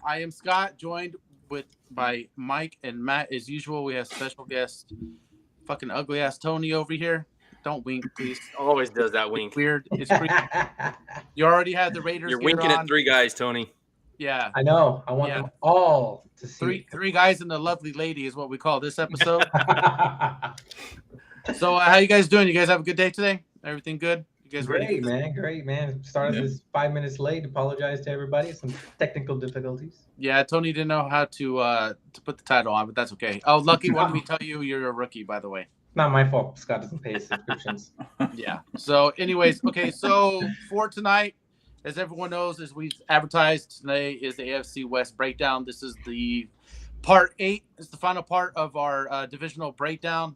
I am Scott, joined by Mike and Matt as usual. We have special guest, fucking ugly ass Tony over here. Don't wink, please. Always does that It's wink. weird. It's creepy. You already had the Raiders You're gear winking at on. 3 guys, Tony. Yeah. I know. I want them all to see Three guys and a lovely lady is what we call this episode. it. So how you guys doing? You guys have a good day today? Everything good? You guys ready? Great, man. Started this 5 minutes late. Apologize to everybody. Some technical difficulties. Yeah, Tony didn't know how to put the title on, but that's okay. Oh, Lucky wanted me to tell you you're a rookie, by the way. Not my fault. Scott doesn't pay his subscriptions. Yeah. So, anyways, okay. So for tonight, as everyone knows, as we've advertised, today is the AFC West breakdown. This is the part 8. It's the final part of our divisional breakdown.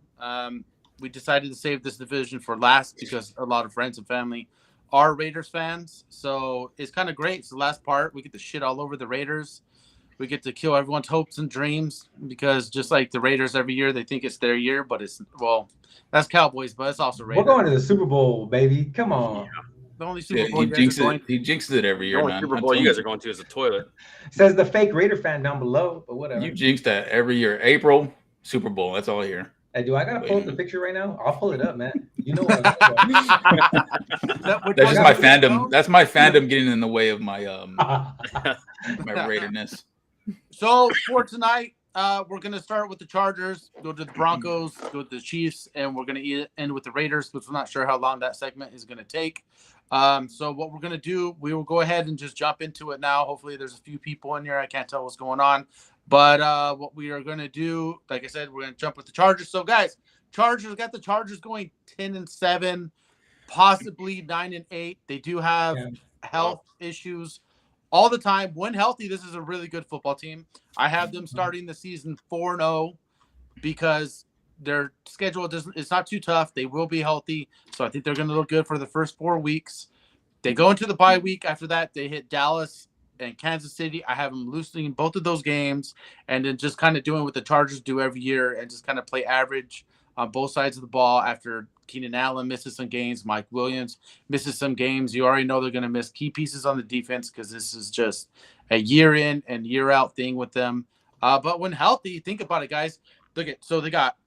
We decided to save this division for last because a lot of friends and family are Raiders fans. So it's kind of great. It's the last part. We get to shit all over the Raiders. We get to kill everyone's hopes and dreams because just like the Raiders every year, they think it's their year, but it's, well, that's Cowboys, but it's also Raiders. We're going to the Super Bowl, baby. Come on. Yeah. The only Super Bowl he jinxes it every year, The only man. Super Bowl you guys are going to is a toilet. Says the fake Raider fan down below, but whatever. You jinx that every year. April, Super Bowl. That's all I hear. Hey, do I gotta pull up the picture right now? I'll pull it up, man. You know what? That's just my fandom. That's my fandom getting in the way of my my Raiderness. So for tonight, we're gonna start with the Chargers, go to the Broncos, go to the Chiefs, and we're gonna end with the Raiders, because we're not sure how long that segment is gonna take. So what we're gonna do, we will go ahead and just jump into it now. Hopefully, there's a few people in here. I can't tell what's going on. But what we are going to do, like I said, we're going to jump with the Chargers. So, guys, Chargers got the Chargers going 10-7, possibly 9-8. They do have health issues all the time. When healthy, this is a really good football team. I have them starting the season 4-0 because their schedule it's not too tough. They will be healthy. So I think they're going to look good for the first 4 weeks. They go into the bye week. After that, they hit Dallas and Kansas City. I have them losing both of those games and then just kind of doing what the Chargers do every year and just kind of play average on both sides of the ball. After Keenan Allen misses some games, Mike Williams misses some games. You already know they're going to miss key pieces on the defense because this is just a year in and year out thing with them. But when healthy, think about it, guys. Look at, so they got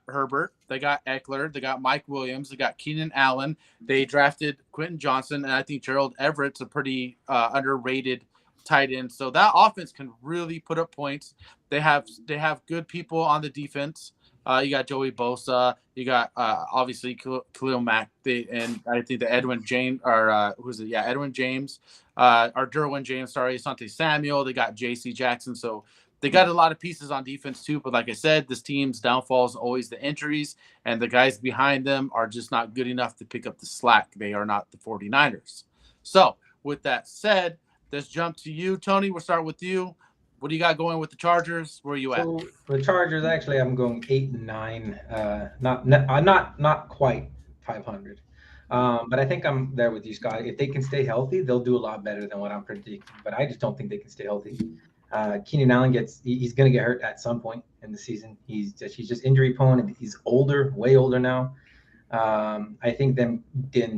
Herbert, they got Eckler, they got Mike Williams, they got Keenan Allen, they drafted Quentin Johnson, and I think Gerald Everett's a pretty underrated tight end. So that offense can really put up points. They have good people on the defense. You got Joey Bosa, you got obviously Khalil Mack, and I think the Edwin James or who's it? Yeah, Edwin James, or Derwin James. Sorry, Asante Samuel. They got J.C. Jackson. So they got a lot of pieces on defense too, but like I said, this team's downfall is always the injuries, and the guys behind them are just not good enough to pick up the slack. They are not the 49ers. So with that said, let's jump to you, Tony. We'll start with you. What do you got going with the Chargers? Where are you at? So for the Chargers, actually, I'm going 8-9. Not quite 500. But I think I'm there with you, Scott. If they can stay healthy, they'll do a lot better than what I'm predicting. But I just don't think they can stay healthy. Keenan Allen he's going to get hurt at some point in the season. He's just injury prone, and he's older, way older now. I think them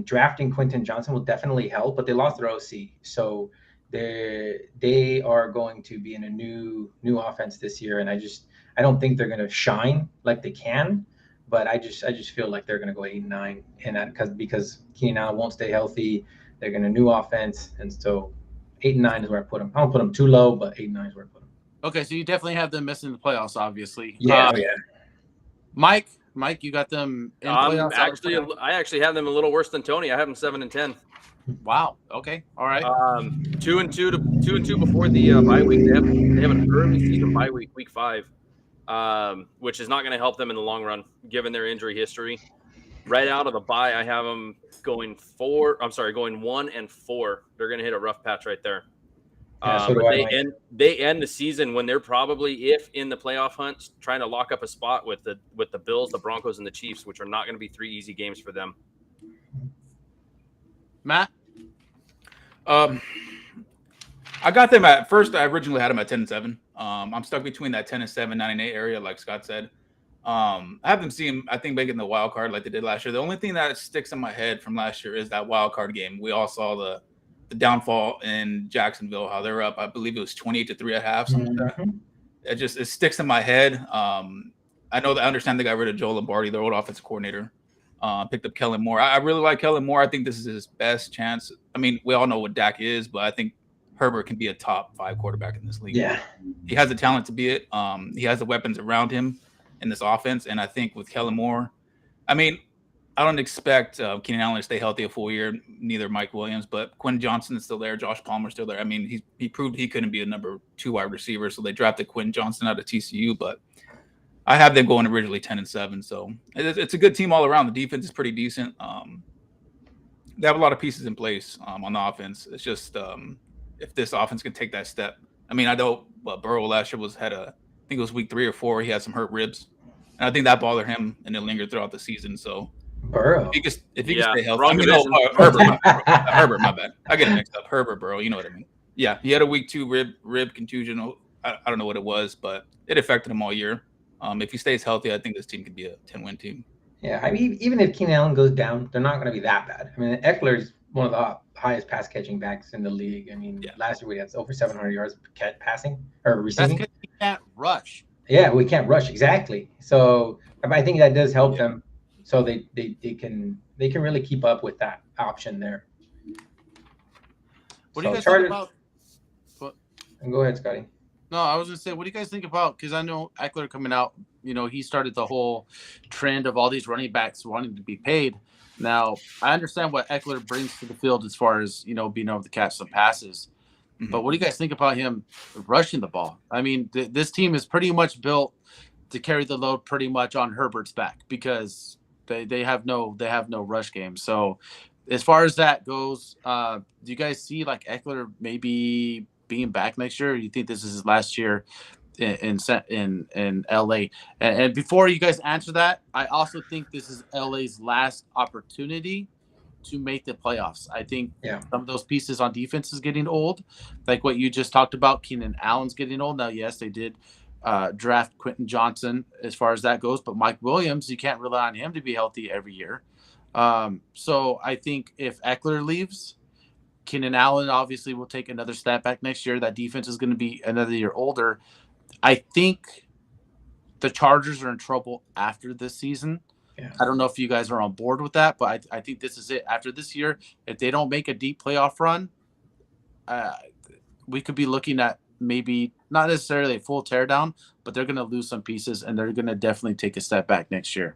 drafting Quentin Johnson will definitely help, but they lost their OC, so they are going to be in a new offense this year, and I don't think they're going to shine like they can, but I just feel like they're going to go 8-9 in that because Keenan Allen won't stay healthy. They're going to new offense, and so 8-9 is where I put them. I don't put them too low, but 8-9 is where I put them. Okay, so you definitely have them missing the playoffs, obviously. Yeah. Mike, you got them in playoffs? I actually have them a little worse than Tony. I have them 7-10. Wow. Okay. All right. 2-2 before the bye week. They have an early season bye week, week 5, which is not going to help them in the long run, given their injury history. Right out of the bye, I have them going 1-4. They're going to hit a rough patch right there. But they end the season when they're probably, if in the playoff hunt, trying to lock up a spot with the Bills, the Broncos, and the Chiefs, which are not going to be 3 easy games for them. Matt? I got them at first. I originally had them at 10-7. I'm stuck between that 10-7, 9-8 area, like Scott said. I have them seeing, I think, making the wild card like they did last year. The only thing that sticks in my head from last year is that wild card game. We all saw the downfall in Jacksonville, how they're up. I believe it was 28-3 at half. Something like that. It sticks in my head. I understand they got rid of Joe Lombardi, their old offensive coordinator. Picked up Kellen Moore. I really like Kellen Moore. I think this is his best chance. I mean, we all know what Dak is, but I think Herbert can be a top 5 quarterback in this league. Yeah. He has the talent to be it. He has the weapons around him in this offense. And I think with Kellen Moore, I mean, I don't expect Keenan Allen to stay healthy a full year, neither Mike Williams, but Quinn Johnson is still there. Josh Palmer's still there. I mean, he proved he couldn't be a number 2 wide receiver, so they drafted Quinn Johnson out of TCU, but I have them going originally 10-7, so it's a good team all around. The defense is pretty decent. They have a lot of pieces in place on the offense. It's just if this offense can take that step. I mean, I know Burrow last year I think it was week 3 or 4, he had some hurt ribs, and I think that bothered him, and it lingered throughout the season. So Burrow. Yeah, if he can stay healthy, wrong division. Herbert, my bad. I get it mixed up. Herbert, Burrow, you know what I mean? Yeah, he had a week 2 rib contusion. I don't know what it was, but it affected him all year. If he stays healthy, I think this team could be a 10-win team. Yeah, I mean, even if Keenan Allen goes down, they're not going to be that bad. I mean, Eckler's one of the highest pass catching backs in the league. I mean, last year we had over 700 yards passing or receiving. That's because he can't rush. Yeah, we can't rush exactly. So I think that does help them. So they can really keep up with that option there. What do you guys think about? Go ahead, Scotty. No, I was gonna say, what do you guys think about? Because I know Eckler coming out, he started the whole trend of all these running backs wanting to be paid. Now, I understand what Eckler brings to the field as far as being able to catch some passes. Mm-hmm. But what do you guys think about him rushing the ball? I mean, this team is pretty much built to carry the load pretty much on Herbert's back because they have no rush game. So, as far as that goes, do you guys see like Eckler maybe being back next year? Or do you think this is his last year in LA? And before you guys answer that, I also think this is LA's last opportunity to make the playoffs. I think some of those pieces on defense is getting old, like what you just talked about. Keenan Allen's getting old now. Yes, they did draft Quentin Johnson as far as that goes, but Mike Williams, you can't rely on him to be healthy every year. So I think if Eckler leaves, Keenan Allen obviously will take another step back next year. That defense is going to be another year older. I think the Chargers are in trouble after this season. Yeah. I don't know if you guys are on board with that, but I think this is it. After this year, if they don't make a deep playoff run, we could be looking at maybe not necessarily a full teardown, but they're going to lose some pieces, and they're going to definitely take a step back next year.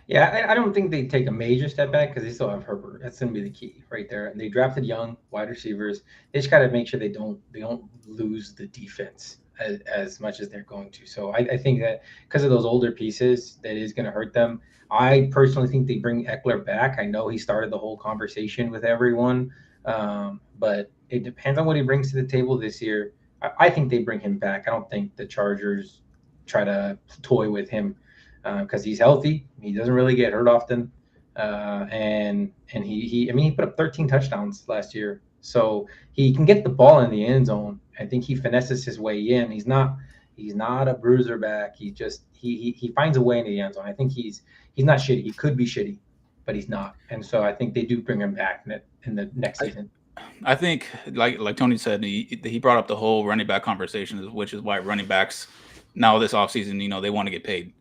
Yeah, I don't think they take a major step back because they still have Herbert. That's going to be the key right there. And they drafted young wide receivers. They just got to make sure they don't lose the defense as much as they're going to. So I think that because of those older pieces, that is going to hurt them. I personally think they bring Eckler back. I know he started the whole conversation with everyone, but it depends on what he brings to the table this year. I think they bring him back. I don't think the Chargers try to toy with him. Because he's healthy, he doesn't really get hurt often, and he put up 13 touchdowns last year, so he can get the ball in the end zone. I think he finesses his way in. He's not a bruiser back. He finds a way into the end zone. I think he's not shitty. He could be shitty, but he's not. And so I think they do bring him back in the next season. I think, like Tony said, he brought up the whole running back conversation, which is why running backs now this offseason, they want to get paid.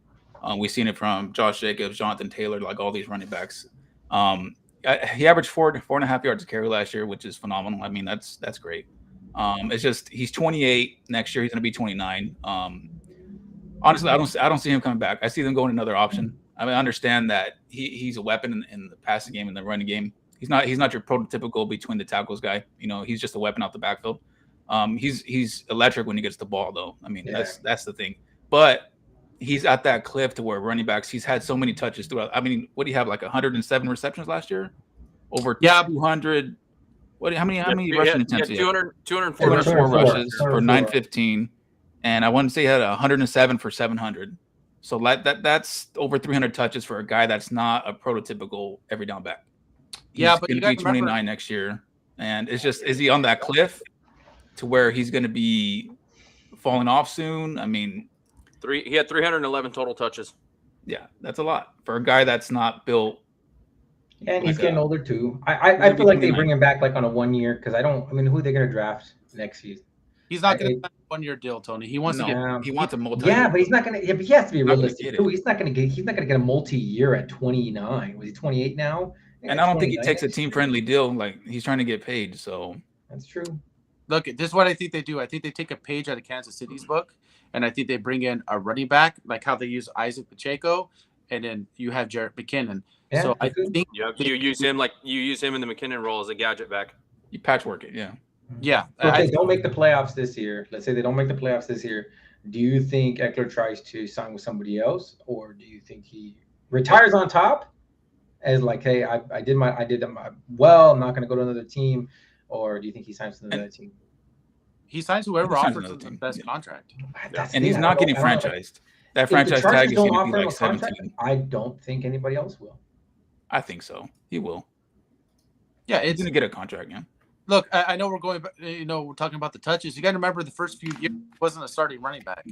We've seen it from Josh Jacobs, Jonathan Taylor, like all these running backs. He averaged 4.5 yards a carry last year, which is phenomenal. I mean, that's great. It's just he's 28 next year. He's going to be 29. Honestly, I don't see him coming back. I see them going another option. I mean, I understand that he's a weapon in the passing game and the running game. He's not your prototypical between the tackles guy. He's just a weapon out the backfield. He's electric when he gets the ball, though. I mean, that's the thing. But he's at that cliff to where running backs, he's had so many touches throughout. I mean, what do you have, like 107 receptions last year? Over 200. How many rushing attempts? 204 rushes for 915. And I want to say he had 107 for 700. So that's over 300 touches for a guy that's not a prototypical every down back. He's but going to be 29 next year. And it's just, is he on that cliff to where he's going to be falling off soon? I mean, he had 311 total touches. Yeah, that's a lot for a guy that's not built And he's Like, getting older too. he's I gonna be feel like they 29. bring him back like on a 1 year because I mean, who are they going to draft next season? He's not going I- to sign a 1 year deal, Tony. He wants to get. No, he wants a multi. Yeah, but he's not going to. Yeah, but he has to be Not gonna realistic get too. it. He's not going to get. He's not going to get a multi-year at 29. Was he 28 now? And I don't think he 29 takes a next year. team-friendly deal. Like, he's trying to get paid. So That's true. Look, this is what I think they do. I think they take a page out of Kansas City's book, and I think they bring in a running back, like how they use Isaac Pacheco, and then you have Jarrett McKinnon. Yeah, So I that's good. think, Yeah, you use him in the McKinnon role as a gadget back. you patchwork it. Yeah. yeah, So if I they don't make the playoffs this year, let's say they don't make the playoffs this year, do you think Eckler tries to sign with somebody else, or do you think he retires on top as like, hey, I did my well, I'm not going to go to another team, or do you think he signs with another team? he signs whoever He signs offers another him the team. best Yeah. contract. That's And the he's thing, not getting I don't know. franchised. That If the franchise Chargers tag is don't going to be offer him like a contract, 17. I don't think anybody else will. I think so. He will. Yeah, He's it's going to get a contract, yeah. look. I know we're going, we're talking about the touches. You got to remember the first few years he wasn't a starting running back.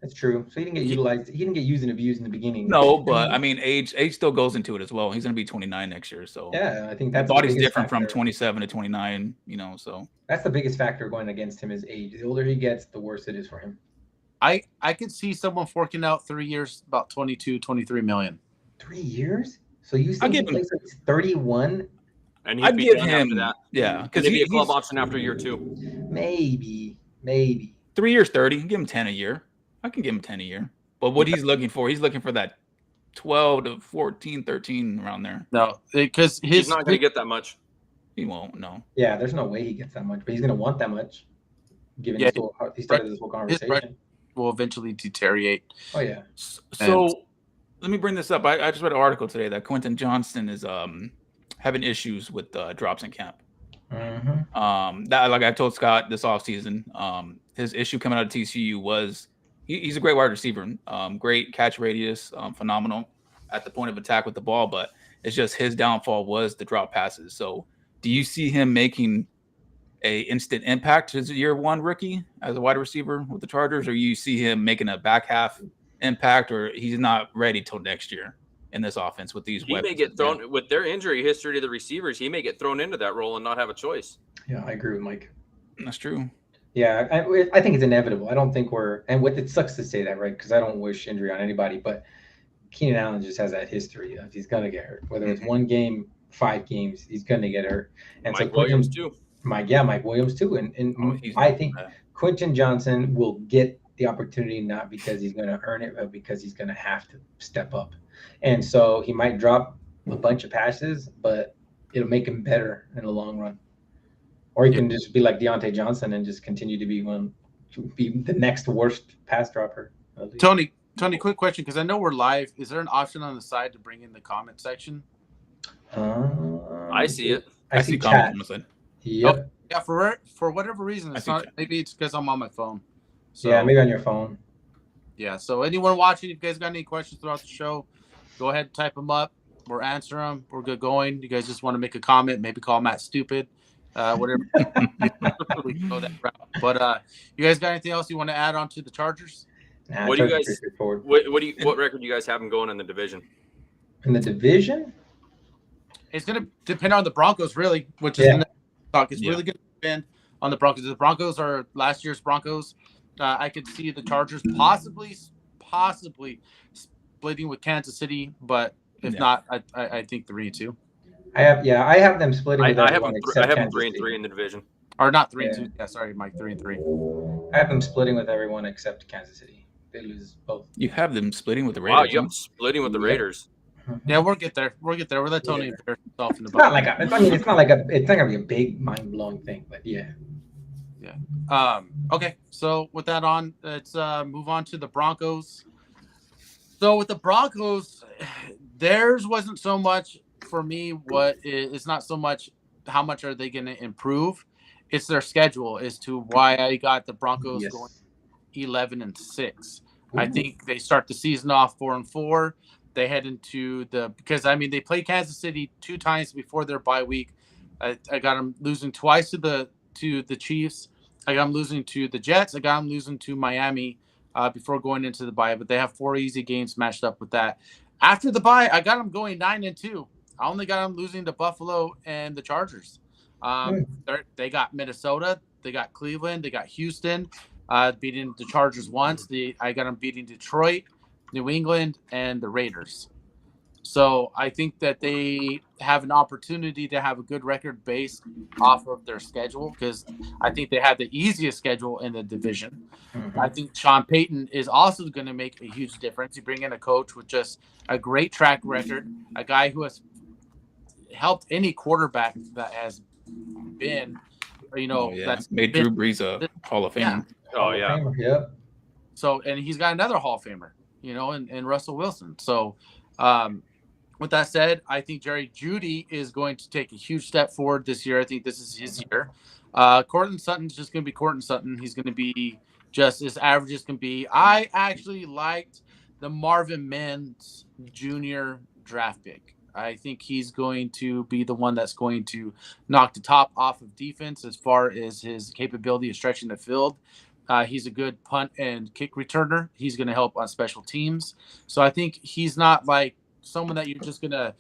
That's true. So he didn't get utilized. He didn't get used and abused in the beginning. No, but I mean, age still goes into it as well. He's going to be 29 next year, so Yeah, I think the that's the body's biggest different from factor. 27 to 29. So That's the biggest factor going against him is age. The older he gets, the worse it is for him. I could see someone forking out 3 years, about 22, 23 million. 3 years? So you I'll think he give him- plays like 31? And I'd he'd be give done him, after that. yeah, Because because he'd be a club he's option after year 2. Maybe. 3 years, 30. Give him 10 a year. I can give him 10 a year. But what he's looking for that 12 to 14, 13 around there. No, because He's not going to get that much. He won't. No. Yeah, there's no way he gets that much, but he's going to want that much. Given Yeah, he started this whole conversation. will eventually deteriorate. Oh yeah. So let me bring this up. I just read an article today that Quentin Johnston is having issues with drops in camp. Mm-hmm. That, like I told Scott this offseason, his issue coming out of TCU was he's a great wide receiver, great catch radius, phenomenal at the point of attack with the ball, but it's just his downfall was the drop passes. So do you see him making a instant impact as a year one rookie as a wide receiver with the Chargers, or you see him making a back half impact, or he's not ready till next year in this offense with these He may weapons? get thrown with their injury history to the receivers. He may get thrown into that role and not have a choice. Yeah, I agree with Mike. That's true. Yeah, I think it's inevitable. I don't think it sucks to say that, right? Because I don't wish injury on anybody, but Keenan Allen just has that history of he's gonna get hurt. Whether it's 1 game, 5 games, he's gonna get hurt. And Mike Williams too. Mike Williams too. And He's I not think bad. Quentin Johnson will get the opportunity not because he's going to earn it, but because he's going to have to step up. And so he might drop a bunch of passes, but it'll make him better in the long run. Or he can just be like Deontay Johnson and just continue to be the next worst pass dropper. Tony, quick question, because I know we're live. Is there an option on the side to bring in the comment section? I see it. I see comments chat. on the side. Yep. Yeah, for whatever reason, I it's see not. chat. Maybe it's because I'm on my phone. So, Yeah, maybe on your phone. Yeah. So anyone watching, if you guys got any questions throughout the show, go ahead and type them up. We'll answer them. We're good going. You guys just want to make a comment, maybe call Matt stupid, whatever. We can go that route. But you guys got anything else you want to add on to the Chargers? Nah, What do you Chargers guys- pretty straightforward. What record do you guys have him going in the division? In the division? It's going to depend on the Broncos, really, which is Yeah. the next talk. It's Yeah. really going to depend on the Broncos. The Broncos are last year's Broncos. I could see the Chargers possibly splitting with Kansas City, but if Yeah. not, I think 3-2 I have them splitting I with have everyone them. except I have them Kansas 3 and City. 3 in the division. or not 3-2. Yeah. Yeah, sorry, Mike, 3-3. I have them splitting with everyone except Kansas City. They lose both. You have them splitting with the Raiders. Wow, you have them splitting with the Raiders. Yeah, we'll get there. We'll let Tony embarrass himself in the It's not boat. like it's not gonna be a big mind blowing thing, but yeah. Okay, so with that on, let's move on to the Broncos. So with the Broncos, theirs wasn't so much for me. It's not so much how much are they going to improve. It's their schedule as to why I got the Broncos Yes. going 11-6. I think they start the season off 4-4. They head into because they played Kansas City 2 times before their bye week. I got them losing twice to the Chiefs. I got them losing to the Jets. I got them losing to Miami before going into the bye. But they have 4 easy games matched up with that. After the bye, I got them going 9-2. I only got them losing to Buffalo and the Chargers. They got Minnesota, they got Cleveland, they got Houston, beating the Chargers once. I got them beating Detroit, New England, and the Raiders. So I think that they have an opportunity to have a good record based off of their schedule, because I think they have the easiest schedule in the division. I think Sean Payton is also going to make a huge difference. You bring in a coach with just a great track record, a guy who has helped any quarterback that has been, that's made been, Drew Brees a Hall of Fame. Yeah. Oh yeah. Yep. So, and he's got another Hall of Famer, in Russell Wilson. So, with that said, I think Jerry Jeudy is going to take a huge step forward this year. I think this is his year. Courtland Sutton's just going to be Courtland Sutton. He's going to be just as average as can be. I actually liked the Marvin Mims Jr. draft pick. I think he's going to be the one that's going to knock the top off of defense as far as his capability of stretching the field. He's a good punt and kick returner. He's going to help on special teams. So I think he's not like someone that you're just going to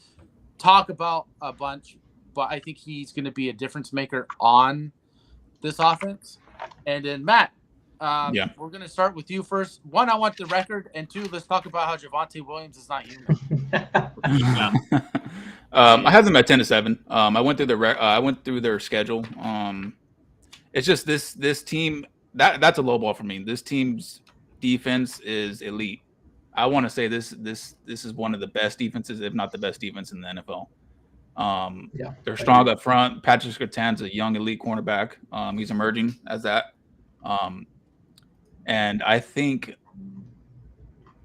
talk about a bunch, but I think he's going to be a difference maker on this offense. And then Matt, we're going to start with you first. One, I want the record, and two, let's talk about how Javonte Williams is not human. I have them at 10-7. I went through their schedule. It's just this team that's a low ball for me. This team's defense is elite. I want to say this is one of the best defenses, if not the best defense in the NFL. They're strong up front. Patrick Surtain's a young elite cornerback. He's emerging as that. And I think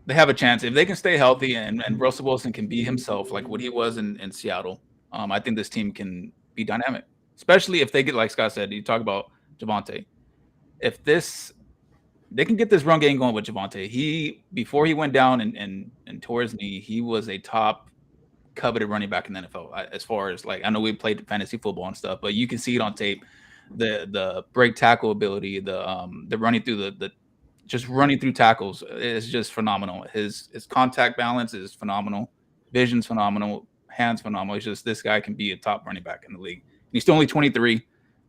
they have a chance if they can stay healthy and Russell Wilson can be himself like what he was in Seattle. I think this team can be dynamic, especially if they get, like Scott said, you talk about Javonte. If they can get this run game going with Javonte. Before he went down and tore his knee, he was a top coveted running back in the NFL. As far as I know we played fantasy football and stuff, but you can see it on tape. The break tackle ability, the running through just running through tackles is just phenomenal. His contact balance is phenomenal. Vision's phenomenal. Hands phenomenal. It's just this guy can be a top running back in the league. He's still only 23.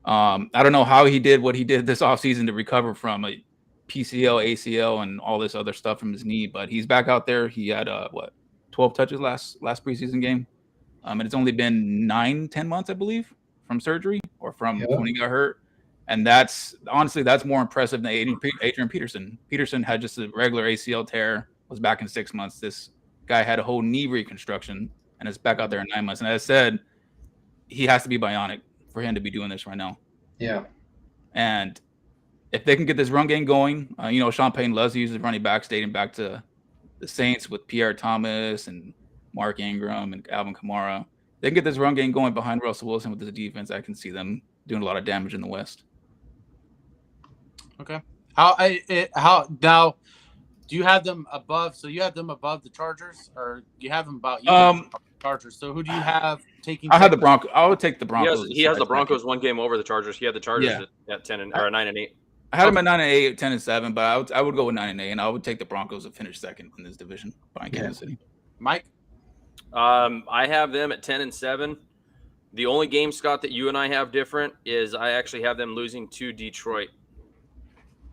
I don't know how he did what he did this offseason to recover from a PCL, ACL, and all this other stuff from his knee, but he's back out there. He had 12 touches last preseason game, and it's only been 9-10 months, I believe, from surgery or from when he got hurt. And that's more impressive than Adrian Peterson. Peterson had just a regular ACL tear, was back in 6 months. This guy had a whole knee reconstruction and is back out there in 9 months. And as I said, he has to be bionic for him to be doing this right now. Yeah. And if they can get this run game going, Sean Payton loves to use his running backs dating back to the Saints with Pierre Thomas and Mark Ingram and Alvin Kamara. They can get this run game going behind Russell Wilson with this defense. I can see them doing a lot of damage in the West. Okay. How now? Do you have them above? So you have them above the Chargers, or do you have them about Chargers? So who do you have taking? I have the Broncos. I would take the Broncos. He has the Broncos one game over the Chargers. He had the Chargers at 9-8. I had him at 9-8, 10-7, but I would go with 9-8, and I would take the Broncos to finish second in this division behind Kansas City. Mike, I have them at 10-7. The only game, Scott, that you and I have different is I actually have them losing to Detroit.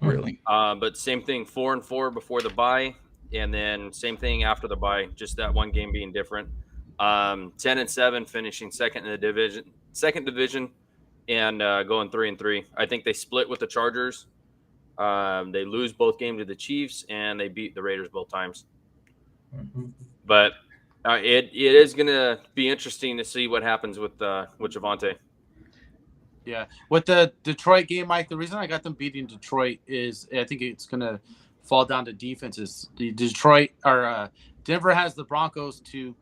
Really? But same thing, 4-4 before the bye, and then same thing after the bye. Just that one game being different. 10-7, finishing second in the division, and going 3-3. I think they split with the Chargers. They lose both games to the Chiefs, and they beat the Raiders both times. But it is going to be interesting to see what happens with Javonte. Yeah, with the Detroit game, Mike, the reason I got them beating Detroit is I think it's going to fall down to defenses. The Denver has the Broncos the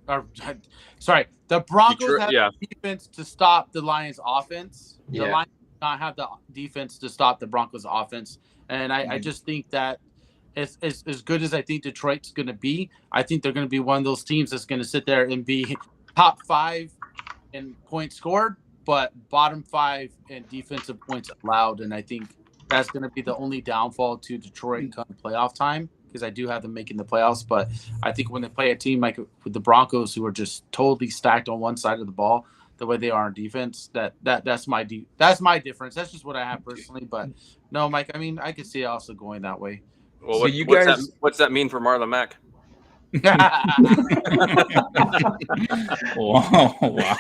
Broncos have the defense to stop the Lions' offense. The Lions do not have the defense to stop the Broncos' offense, and I just think that as good as I think Detroit's going to be, I think they're going to be one of those teams that's going to sit there and be top 5 in points scored, but bottom 5 in defensive points allowed. And I think that's going to be the only downfall to Detroit come playoff time. because I do have them making the playoffs. But I think when they play a team like with the Broncos, who are just totally stacked on one side of the ball, the way they are on defense, that's my difference. That's just what I have personally. But no, Mike, I mean, I could see it also going that way. Well, So you guys, what's that mean for Marlon Mack? wow.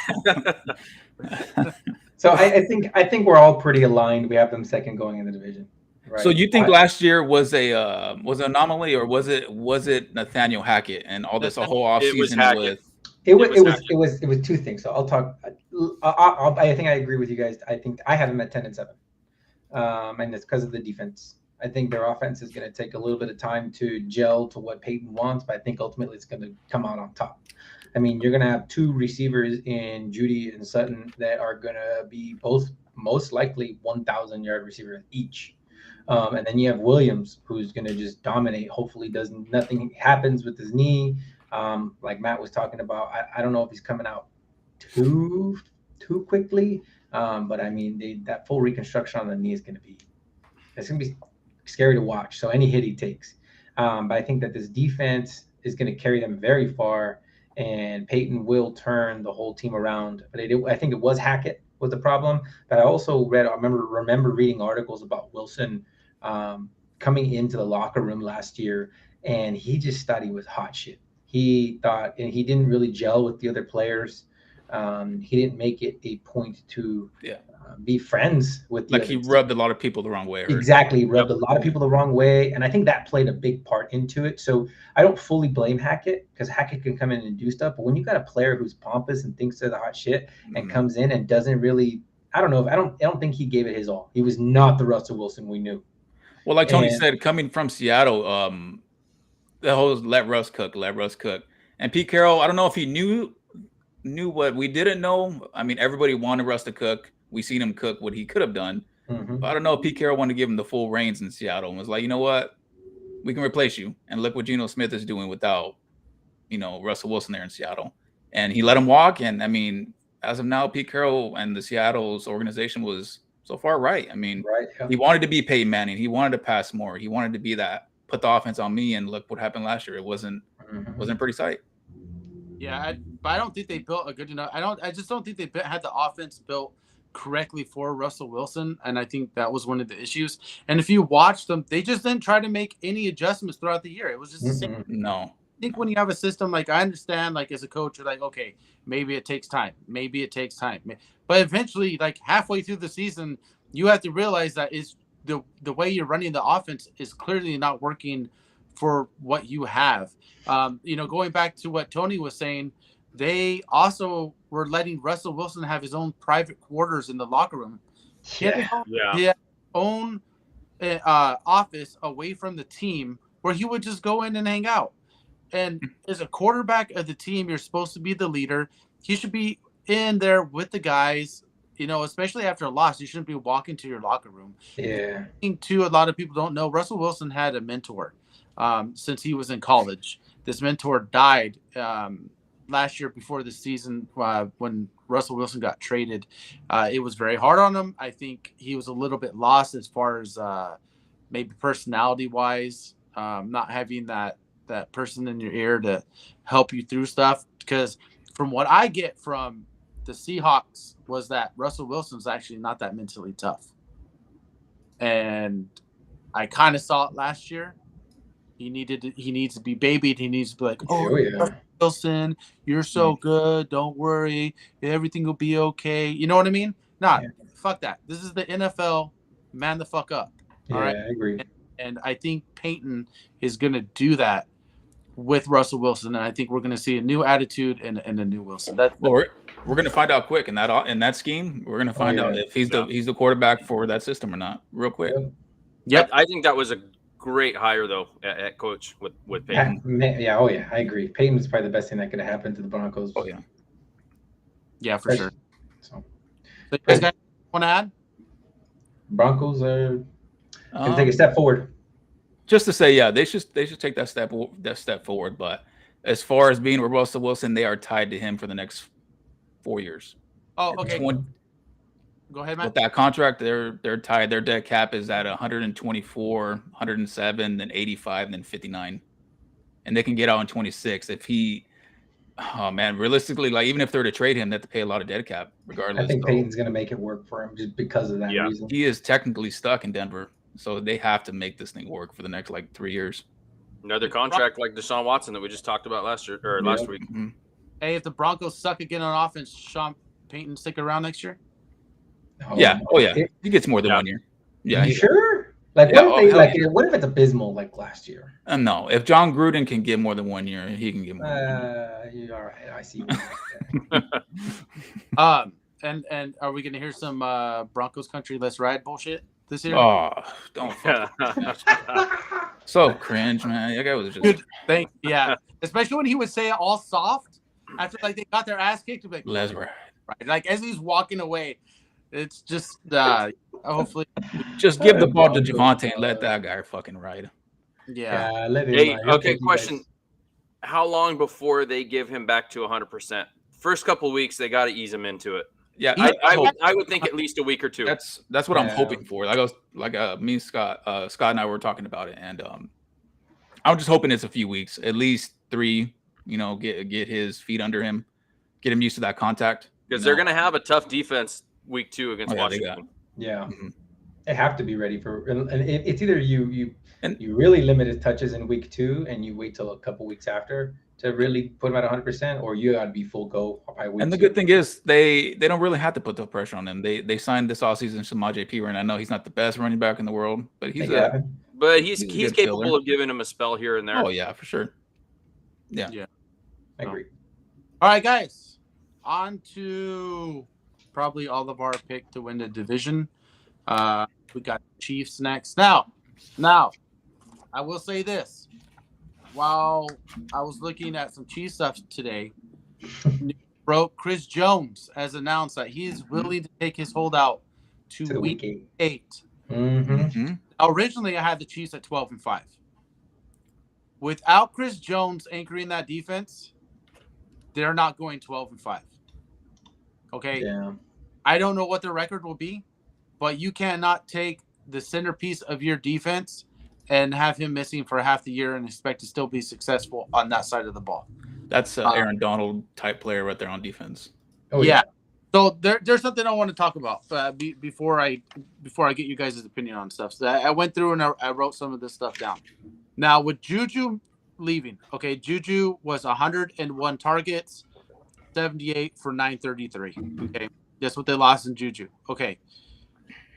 So I think we're all pretty aligned. We have them second going in the division. Right? So you think last year was an anomaly, or was it Nathaniel Hackett and all this a whole offseason with? It was two things. So I'll talk. I think I agree with you guys. I think I have them at 10-7, and it's because of the defense. I think their offense is going to take a little bit of time to gel to what Peyton wants, but I think ultimately it's going to come out on top. I mean, you're going to have two receivers in Judy and Sutton that are going to be both most likely 1,000-yard receivers each. And then you have Williams, who's going to just dominate. Hopefully nothing happens with his knee. Like Matt was talking about, I don't know if he's coming out too quickly. But I mean, that full reconstruction on the knee is going to be scary to watch. So any hit he takes. But I think that this defense is going to carry them very far, and Peyton will turn the whole team around. But I think it was Hackett was the problem. But I also remember reading articles about Wilson coming into the locker room last year, and he just thought he was hot shit. He thought, and he didn't really gel with the other players. He didn't make it a point to be friends with the he rubbed a lot of people the wrong way. Exactly, rubbed a lot of people the wrong way, and I think that played a big part into it. So I don't fully blame Hackett, because Hackett can come in and do stuff, but when you got a player who's pompous and thinks they're the hot shit and comes in and doesn't really, I don't think he gave it his all. He was not the Russell Wilson we knew. Well, like Tony said, coming from Seattle, the whole let Russ cook. And Pete Carroll, I don't know if he knew what we didn't know. I mean, everybody wanted Russ to cook. We seen him cook what he could have done. But I don't know if Pete Carroll wanted to give him the full reins in Seattle and was like, you know what? We can replace you. And look what Geno Smith is doing without, Russell Wilson there in Seattle. And he let him walk. And I mean, as of now, Pete Carroll and the Seattle's organization was so far right. I mean, he wanted to be Peyton Manning. He wanted to pass more. He wanted to be that, put the offense on me, and look what happened last year. It wasn't pretty sight. Yeah, but I don't think they built a good enough. I just don't think they had the offense built correctly for Russell Wilson, and I think that was one of the issues. And if you watch them, they just didn't try to make any adjustments throughout the year. It was just the same. No. I think when you have a system, like, I understand, like, as a coach, you're like, okay, maybe it takes time. But eventually, like, halfway through the season, you have to realize that is the way you're running the offense is clearly not working for what you have. Going back to what Tony was saying, they also were letting Russell Wilson have his own private quarters in the locker room. He had his own office away from the team where he would just go in and hang out. And as a quarterback of the team, you're supposed to be the leader. He should be in there with the guys, especially after a loss. You shouldn't be walking to your locker room. Yeah. I think, too, a lot of people don't know, Russell Wilson had a mentor since he was in college. This mentor died last year before the season when Russell Wilson got traded. It was very hard on him. I think he was a little bit lost as far as maybe personality-wise, not having that person in your ear to help you through stuff. Because from what I get from the Seahawks was that Russell Wilson's actually not that mentally tough. And I kind of saw it last year. He needs to be babied. He needs to be like, Wilson, you're so good. Don't worry. Everything will be okay. You know what I mean? Fuck that. This is the NFL. Man the fuck up. All right. I agree. And I think Peyton is going to do that with Russell Wilson. And I think we're going to see a new attitude and a new Wilson. We're going to find out quick in that scheme. We're going to find out if he's the quarterback for that system or not real quick. Yep. I think that was a great hire, though, at coach with Peyton. I agree. Peyton was probably the best thing that could have happened to the Broncos. Yeah, for sure. So you guys want to add? Broncos are going to take a step forward. Just to say, they should take that step forward. But as far as being with Russell Wilson, they are tied to him for the next 4 years. Oh, okay. Go ahead, Matt. With that contract, they're tied. Their dead cap is at 124, 107, then 85, then 59, and they can get out in 26 if he. Oh man, realistically, like even if they were to trade him, they have to pay a lot of dead cap, regardless. I think So Peyton's going to make it work for him just because of that Yeah. reason. he is technically stuck in Denver, so they have to make this thing work for the next like 3 years. Another contract like Deshaun Watson that we just talked about last week. Mhm. Hey, if the Broncos suck again on offense, Sean Payton stick around next year? Yeah. Oh yeah. It- He gets more than Yeah. 1 year. Yeah. you sure? Like, Yeah, what if hell yeah. what if it's abysmal like last year? No, if John Gruden can get more than 1 year, he can get more. All right, I see. What you're saying. And are we gonna hear some Broncos country let's ride bullshit this year? Oh, don't fuck. So cringe, man. That guy was just. Good. Yeah. Especially when he would say it all soft after like they got their ass kicked. Like, Let's ride. right. Like as he's walking away, it's just hopefully Just give the ball to Javante and let that guy fucking ride. yeah. Yeah, let him. Hey, He'll okay, take you question. guys. How long before they give him back to 100%? First couple weeks, they got to ease him into it. Yeah, I would think at least a week or two. that's what I'm Yeah. hoping for. Like I was me and Scott and I were talking about it, and I'm just hoping it's a few weeks, at least 3. You know, get his feet under him, get him used to that contact. Because you they're know. going to have a tough defense week 2 against Oh, yeah, they Washington. Yeah, Mhm. they have to be ready for, and it's either you And- really limit his touches in week 2 and you wait till a couple weeks after to really put him at 100%, or you got to be full go by week And the 2. good thing is they don't really have to put the pressure on him. They signed this offseason Samaje Perine. I know he's not the best running back in the world, but he's yeah, But he's He's a good capable filler. of giving him a spell here and there. oh yeah, for sure. I agree. All right, guys. On to probably all of our pick to win the division. We got Chiefs next. Now, I will say this. While I was looking at some Chiefs stuff today, Chris Jones has announced that he is willing to take his holdout to To the week week 8. 8. Mm-hmm. Mhm. Originally, I had the Chiefs at 12-5. Without Chris Jones anchoring that defense, they're not going 12-5. Okay. Yeah. I don't know what their record will be, but you cannot take the centerpiece of your defense and have him missing for half the year and expect to still be successful on that side of the ball. That's Aaron Donald type player right there on defense. Oh yeah. So there's something I want to talk about before I get you guys' opinion on stuff. So I went through and I wrote some of this stuff down. Now with Juju leaving, okay, Juju was 101 targets, 78 for 933. Okay, that's what they lost in Juju. Okay,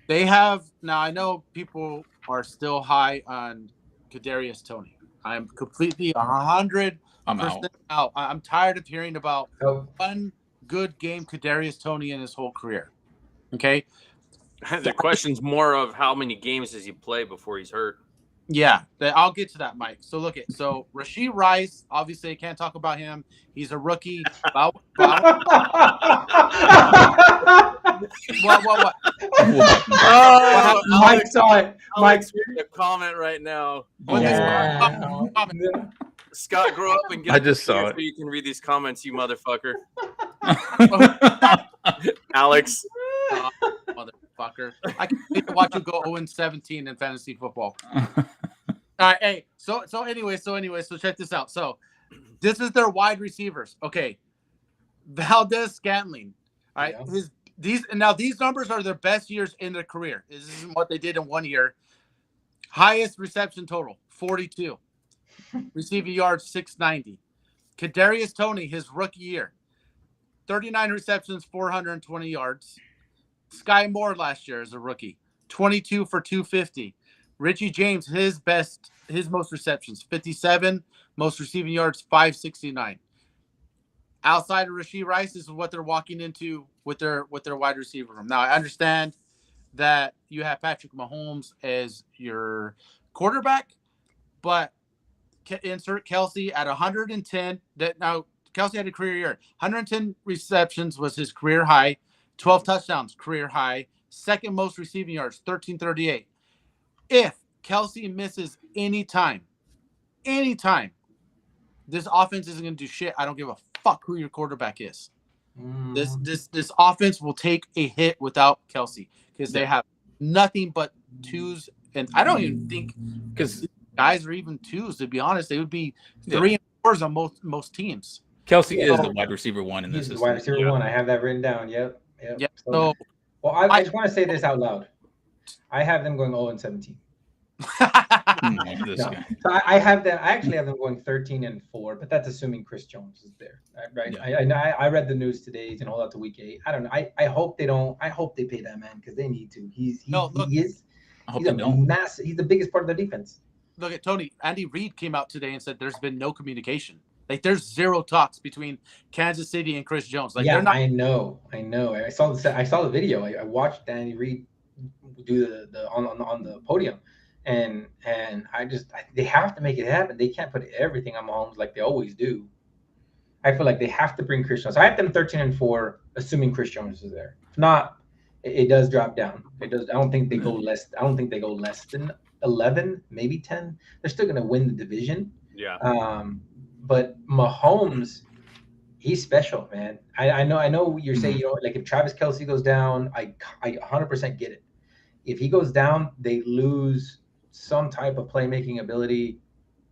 they have now. I know people are still high on Kadarius Toney. I'm completely 100% I'm out. out. I'm tired of hearing about Oh, one good game Kadarius Toney in his whole career. Okay. The question's more of how many games does he play before he's hurt? Yeah, I'll get to that, Mike. So look at Rashee Rice. Obviously, I can't talk about him. He's a rookie. What? Oh, Mike saw it. Mike. Alex, read a comment right now. When this- Yeah. Scott, grow up and get. I just saw here it. So you can read these comments, you motherfucker. Alex. Motherfucker. I can wait to watch you go 0-17 in fantasy football. All right, hey. So check this out. So this is their wide receivers. Okay. Valdez Scantling. All right. Yeah. These numbers are their best years in their career. This isn't what they did in 1 year. Highest reception total, 42. Receiving yards, 690. Kadarius Toney, his rookie year, 39 receptions, 420 yards. Sky Moore last year as a rookie, 22 for 250. Richie James, his most receptions, 57, most receiving yards, 569. Outside of Rashee Rice, this is what they're walking into with their wide receiver room. Now I understand that you have Patrick Mahomes as your quarterback, but insert Kelsey at 110. Now Kelsey had a career year. 110 receptions was his career high. 12 touchdowns, career high. Second most receiving yards, 1338. If Kelsey misses any time, this offense isn't going to do shit. I don't give a fuck who your quarterback is. This offense will take a hit without Kelsey because they have nothing but twos, and I don't even think because guys are even twos. To be honest, they would be 3 and 4s on most teams. Kelsey is the wide receiver one in this He's the system. wide receiver one. I have that written down. Yep. So well, I just want to say this out loud. I have them going 0-17. This guy. So I have them. I actually have them going 13-4, but that's assuming Chris Jones is there, right? Yeah. I read the news today. He's gonna hold out to week 8. I don't know. I hope they don't. I hope they pay that man because they need to. He's I hope they don't. massive. He's the biggest part of the defense. Look at Tony. Andy Reid came out today and said there's been no communication. Like there's zero talks between Kansas City and Chris Jones. Like they're not. I know. I saw the video. I watched Andy Reid do the on the podium. And they have to make it happen. They can't put everything on Mahomes like they always do. I feel like they have to bring Chris Jones. I have them 13-4, assuming Chris Jones is there. If not, it does drop down. It does. I don't think they go less than 11, maybe 10. They're still going to win the division. Yeah. But Mahomes, he's special, man. I know you're saying, like if Travis Kelce goes down, I 100% get it. If he goes down, they lose some type of playmaking ability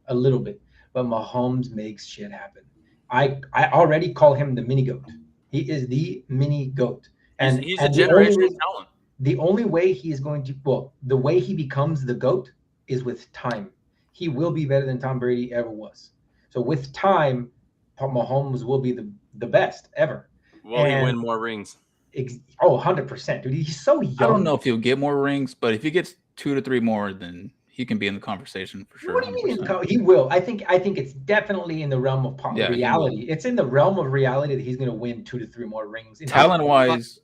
a little bit, but Mahomes makes shit happen. I already call him the mini GOAT. He is the mini GOAT. And he's a generational talent. The only way he is going to, the way he becomes the GOAT is with time. He will be better than Tom Brady ever was. So with time, Mahomes will be the best ever. Will he win more rings? 100%, dude. He's so young. I don't know if he'll get more rings, but if he gets 2 to 3 more, then he can be in the conversation for sure. What do you mean? He will. I think it's definitely in the realm of reality. It's in the realm of reality that he's going to win 2 to 3 more rings. Talent-wise,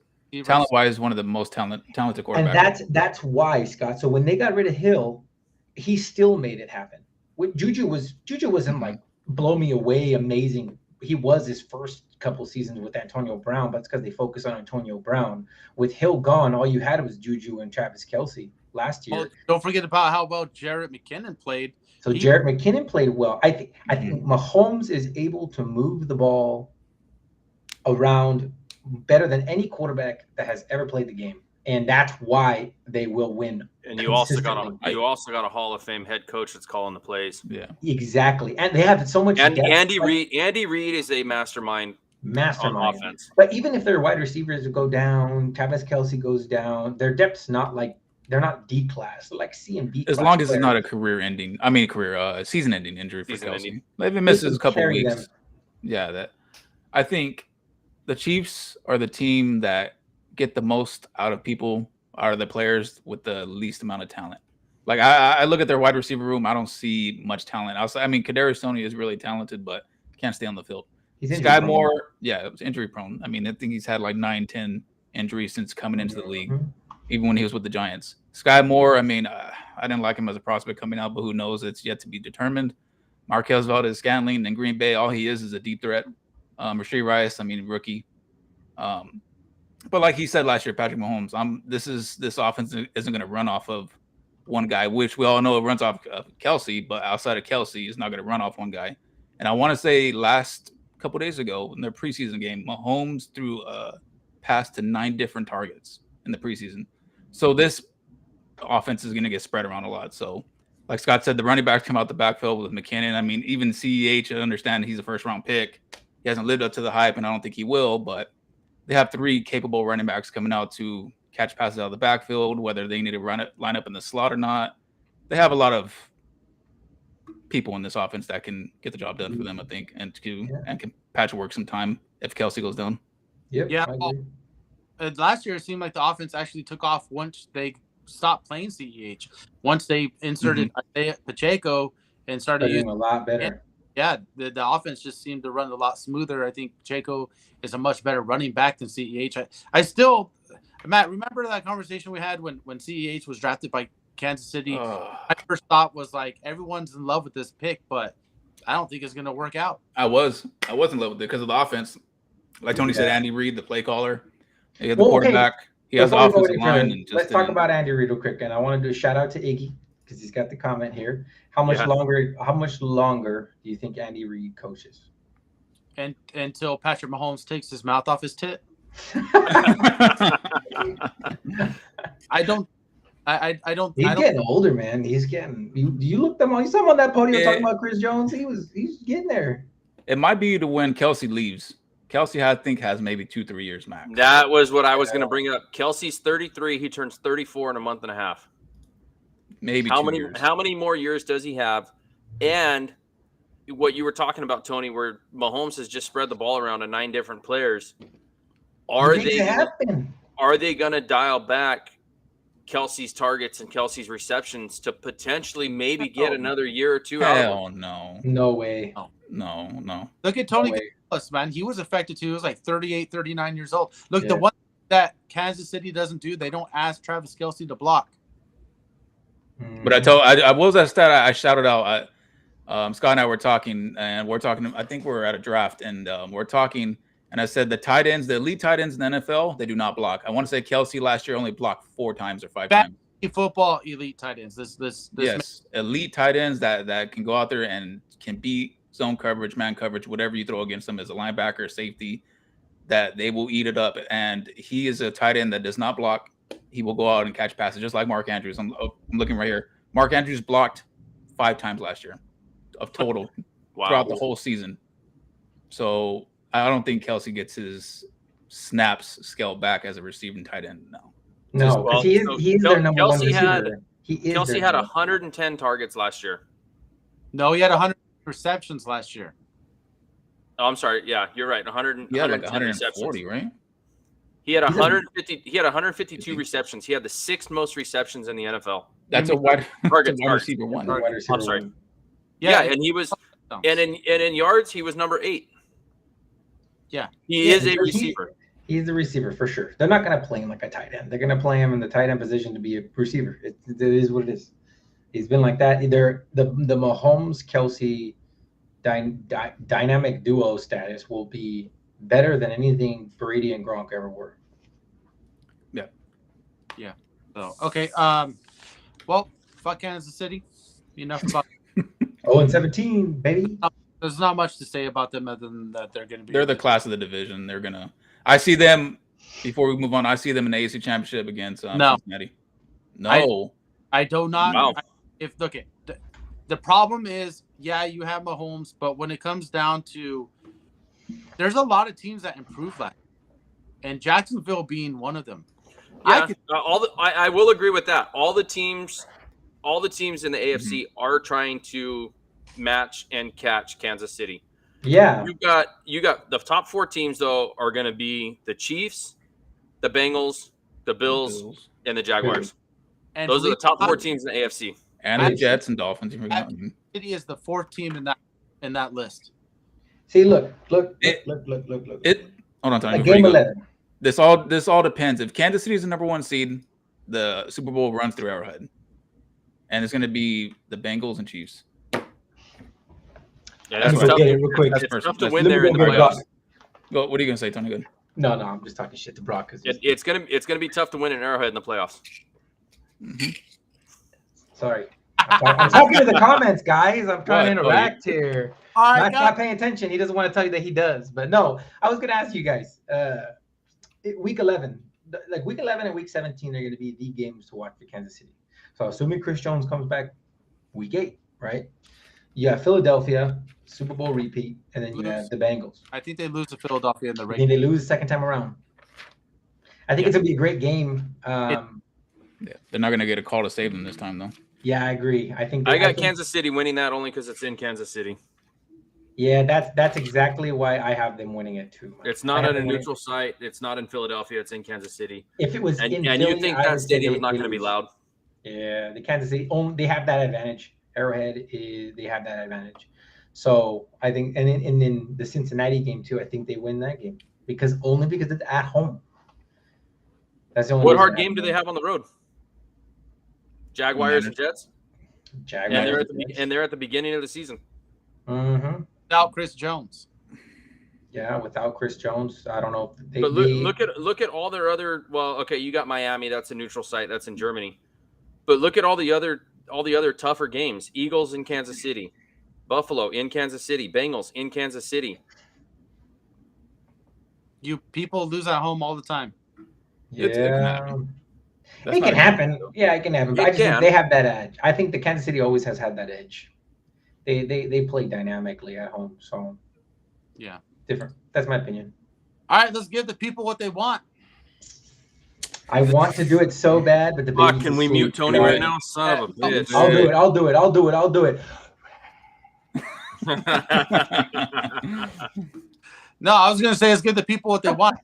one of the most talented quarterbacks. And that's why, Scott. So when they got rid of Hill, he still made it happen. Juju wasn't like blow me away, amazing. He was his first couple seasons with Antonio Brown, but it's because they focused on Antonio Brown. With Hill gone, all you had was Juju and Travis Kelce last year. Well, don't forget about how well Jarrett McKinnon played. So Jarrett McKinnon played well. I think Mahomes is able to move the ball around better than any quarterback that has ever played the game, and that's why they will win. And you also got a Hall of Fame head coach that's calling the plays. Yeah, exactly. And they have so much. And Andy Reid is a mastermind on offense. But even if their wide receivers go down, Travis Kelce goes down, their depth's not like they're not D class, they're like C and B. As long as it's not a season-ending injury for Kelce. If he misses a couple weeks, I think the Chiefs are the team that get the most out of the players with the least amount of talent. Like I look at their wide receiver room, I don't see much talent. Kadarius Toney is really talented, but can't stay on the field. Sky Moore, it was injury prone. I think he's had like 9-10 injuries since coming into the league, even when he was with the Giants. Sky Moore, I didn't like him as a prospect coming out, but who knows? It's yet to be determined. Marquez Valdes-Scantling in Green Bay, all he is a deep threat. Rashee Rice, rookie. But like he said last year, Patrick Mahomes, this offense isn't going to run off of one guy, which we all know it runs off of Kelce, but outside of Kelce, it's not going to run off one guy. And I want to say last couple days ago in their preseason game, Mahomes threw a pass to 9 different targets in the preseason. So this offense is going to get spread around a lot. So like Scott said, the running backs come out the backfield with McKinnon. Even CEH, I understand he's a first-round pick. He hasn't lived up to the hype, and I don't think he will, but they have 3 capable running backs coming out to catch passes out of the backfield, whether they need to line up in the slot or not. They have a lot of people in this offense that can get the job done for them, I think, and can patch work some time if Kelce goes down. Yep. Yeah. Last year, it seemed like the offense actually took off once they stopped playing CEH. Once they inserted Isaiah Pacheco and started using a lot better. The offense just seemed to run a lot smoother. I think Pacheco is a much better running back than CEH. I still, Matt, remember that conversation we had when CEH was drafted by Kansas City? My first thought was like, everyone's in love with this pick, but I don't think it's going to work out. I was in love with it because of the offense. Like Tony said, Andy Reid, the play caller. He had the quarterback. Okay. He has the offensive line. Let's talk about Andy Reid real quick. And I want to do a shout out to Iggy because he's got the comment here. How much longer do you think Andy Reid coaches? and until Patrick Mahomes takes his mouth off his tit. I don't. I don't. He's I don't. getting older, man. He's getting. You looked him on. You saw him on that podium Yeah. talking about Chris Jones. He's getting there. It might be to when Kelsey leaves. Kelsey, I think, has maybe 2-3 years max. That was what I was going to bring up. Kelsey's 33. He turns 34 in a month and a half. Maybe How 2 many? years. How many more years does he have? And what you were talking about, Tony, where Mahomes has just spread the ball around to 9 different players. Are Makes they? it happen. Are they going to dial back Kelsey's targets and Kelsey's receptions to potentially maybe get another year or two out of him? Hell no. No way. No. Look at No Tony way. Gonzalez, man. He was affected too. He was like 38, 39 years old. Look, the Yeah. one that Kansas City doesn't do, they don't ask Travis Kelce to block. But I what was that stat I shouted out? Scott and I were talking, and I think we're at a draft, and we're talking, and I said the elite tight ends in the NFL, they do not block. I want to say Kelsey last year only blocked 4 times or 5 Back- times. Football elite tight ends. This Yes, elite tight ends that can go out there and can beat zone coverage, man coverage, whatever you throw against them as a linebacker, safety, that they will eat it up. And he is a tight end that does not block. He will go out and catch passes, just like Mark Andrews. I'm looking right here. Mark Andrews blocked 5 times last year of total throughout the whole season. So I don't think Kelsey gets his snaps scaled back as a receiving tight end. No, Well, because he is their number one Kelsey receiver. Kelsey had 110 targets last year. No, he had 100 receptions last year. Oh, I'm sorry. Yeah, you're right. 100. Yeah, like 110 140, receptions. right? He had 150. He had 152 receptions. He had the 6th most receptions in the NFL. That's a wide, Targets, wide receiver one. Wide receiver I'm sorry. one. Yeah, and he was, and in yards, he was number 8. Yeah, he is a receiver. He's a receiver for sure. They're not going to play him like a tight end. They're going to play him in the tight end position to be a receiver. It is what it is. He's been like that. Either the Mahomes Kelsey dynamic duo status will be better than anything Brady and Gronk ever were. Yeah. So okay. Well, fuck Kansas City. Enough about. 0-17, baby. There's not much to say about them other than that they're going to be. They're the class of the division. They're gonna. I see them. Before we move on, I see them in the AFC Championship against No. Cincinnati. No, I do not. Wow. If look at the problem is, yeah, you have Mahomes, but when it comes down to, there's a lot of teams that improve that, and Jacksonville being one of them. Yeah, I will agree with that. All the teams in the AFC are trying to match and catch Kansas City. Yeah. You got the top 4 teams though are going to be the Chiefs, the Bengals, the Bills, and the Jaguars. And Those are the top 4 teams in the AFC. and the Jets and Dolphins. City is the 4th team in that list. See, look. Hold on, Tony. Like before you game go. 11. This all depends. If Kansas City is the number 1 seed, the Super Bowl runs through Arrowhead, and it's going to be the Bengals and Chiefs. Yeah, That's that's what tough. get it real quick. It's tough to That's win there in the Liverpool playoffs. Go. What are you going to say, Tony? Good. No, I'm just talking shit to Brock. It's gonna be tough to win in Arrowhead in the playoffs. Sorry. I'm talking to the comments, guys. I'm trying to interact here. All right, Matt's not paying attention. He doesn't want to tell you that he does. But no, I was going to ask you guys. Week 11, like week 11 and week 17 are going to be the games to watch for Kansas City. So assuming Chris Jones comes back week 8, right? You have Philadelphia, Super Bowl repeat, and then you have the Bengals. I think they lose to Philadelphia in the I race. think they lose the second time around. I think it's going to be a great game. Yeah, they're not going to get a call to save them this time, though. Yeah, I agree. I think Kansas City winning that only because it's in Kansas City. Yeah, that's exactly why I have them winning it too. It's not at a neutral site. It's not in Philadelphia. It's in Kansas City. If it was And in you Philly, think I that would say stadium's not they going to be lose. loud? Yeah, the Kansas City they have that advantage. Arrowhead they have that advantage. So I think, and in the Cincinnati game too, I think they win that game because it's at home. That's the only. What reason hard I game do they have on the road? Jaguars and Jets. Jaguars. And they're at the beginning of the season. Mm-hmm. Without Chris Jones. Yeah, without Chris Jones, I don't know. But look at all their other. Well, okay, you got Miami. That's a neutral site. That's in Germany. But look at all the other tougher games. Eagles in Kansas City, Buffalo in Kansas City, Bengals in Kansas City. You people lose at home all the time. It can Yeah. happen. That's It not can a good happen. thing, though. Yeah, it can happen. But It I just think can. they have that edge. I think the Kansas City always has had that edge. They play dynamically at home, so Yeah. different. That's my opinion. All right, let's give the people what they want. I want to do it so bad, but the Fuck, baby's can we asleep. mute Tony Can I- right now? Son of a bitch. I'll do it. I'll do it. I'll do it. I'll do it. No, I was gonna say let's give the people what they want.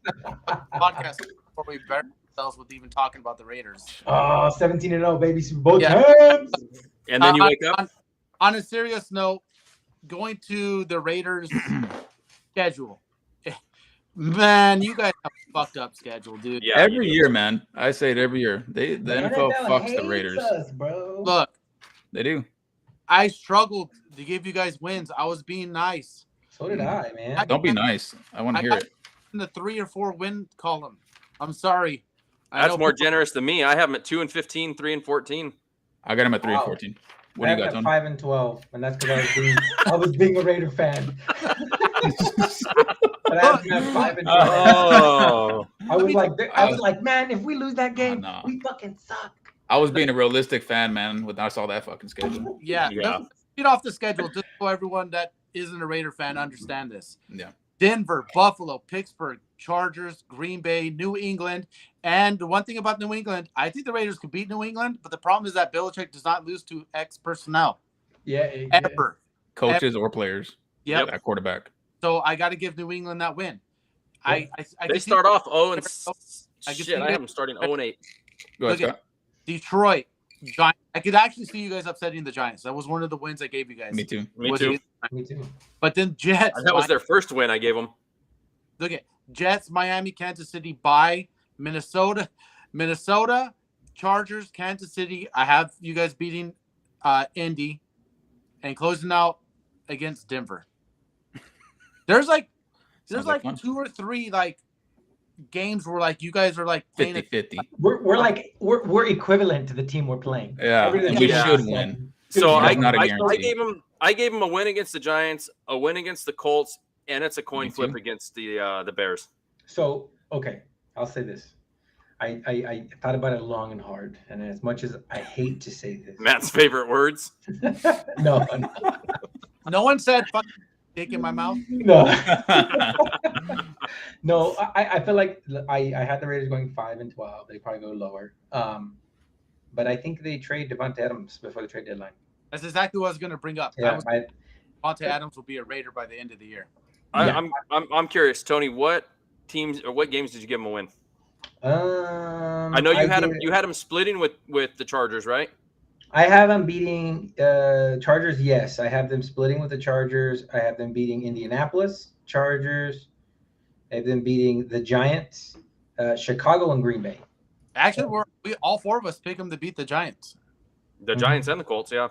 Podcast before we bury ourselves with even talking about the Raiders. Oh, 17-0, baby. Both Yeah. hands. And then you wake up. On a serious note, going to the Raiders schedule. Man, you guys have a fucked up schedule, dude. Yeah, Every year, man. I say it every year. The NFL fucks the hates Raiders. us, bro. Look, They do. I struggled to give you guys wins. I was being nice. So did I, man. Don't be nice. I want to hear it. In the 3 or 4 win column. I'm sorry. I That's know more people- generous than me. I have them at 2-15, 314. I got him at 3 and Wow. 14. What I do you have got, it Tony? 5 and 12, and that's because I was being a Raider fan. But I have them at 5 and 12. Oh. I was like, man, if we lose that game, no. we fucking suck. I was being a realistic fan, man, when I saw that fucking schedule. Yeah. Yeah. Let's get off the schedule just so everyone that isn't a Raider fan understand this. Yeah. Denver, Buffalo, Pittsburgh, Chargers, Green Bay, New England. And the one thing about New England, I think the Raiders could beat New England, but the problem is that Belichick does not lose to ex personnel Yeah. ever. Coaches or players. Yep. That quarterback. So I got to give New England that win. I They can start see- off 0 and I can shit. see I that. have them starting 0 and 8. Go ahead, Look at- Scott. Detroit, Giants. I could actually see you guys upsetting the Giants. That was one of the wins I gave you guys. Me too. Me Was too. it- Me too. But then Jets. That was their first win I gave them. Look at Jets, Miami, Kansas City, bye. Minnesota, Chargers, Kansas City. I have you guys beating Indy and closing out against Denver. There's like Sounds like fun. 2 or 3 like games where like you guys are like playing 50-50. We're equivalent to the team we're playing. Yeah, Everything and we Yeah. should win. So It's I, not a I guarantee. gave them a win against the Giants, a win against the Colts, and it's a coin Me flip too. against the Bears. So, okay, I'll say this. I thought about it long and hard, and as much as I hate to say this, Matt's favorite words. no, No one said fuck dick in my mouth. no, no. I feel like I had the Raiders going 5 and 12. They probably go lower. But I think they trade Devontae Adams before the trade deadline. That's exactly what I was going to bring up. Yeah, Devontae Adams will be a Raider by the end of the year. Yeah. I'm curious, Tony. What teams or what games did you give them a win? I know you had them splitting with the Chargers, right? I have them beating Chargers. Yes, I have them splitting with the Chargers. I have them beating Indianapolis Chargers. I have them beating the Giants, Chicago, and Green Bay. Actually, we all 4 of us pick them to beat the Giants. The Giants and the Colts, yeah.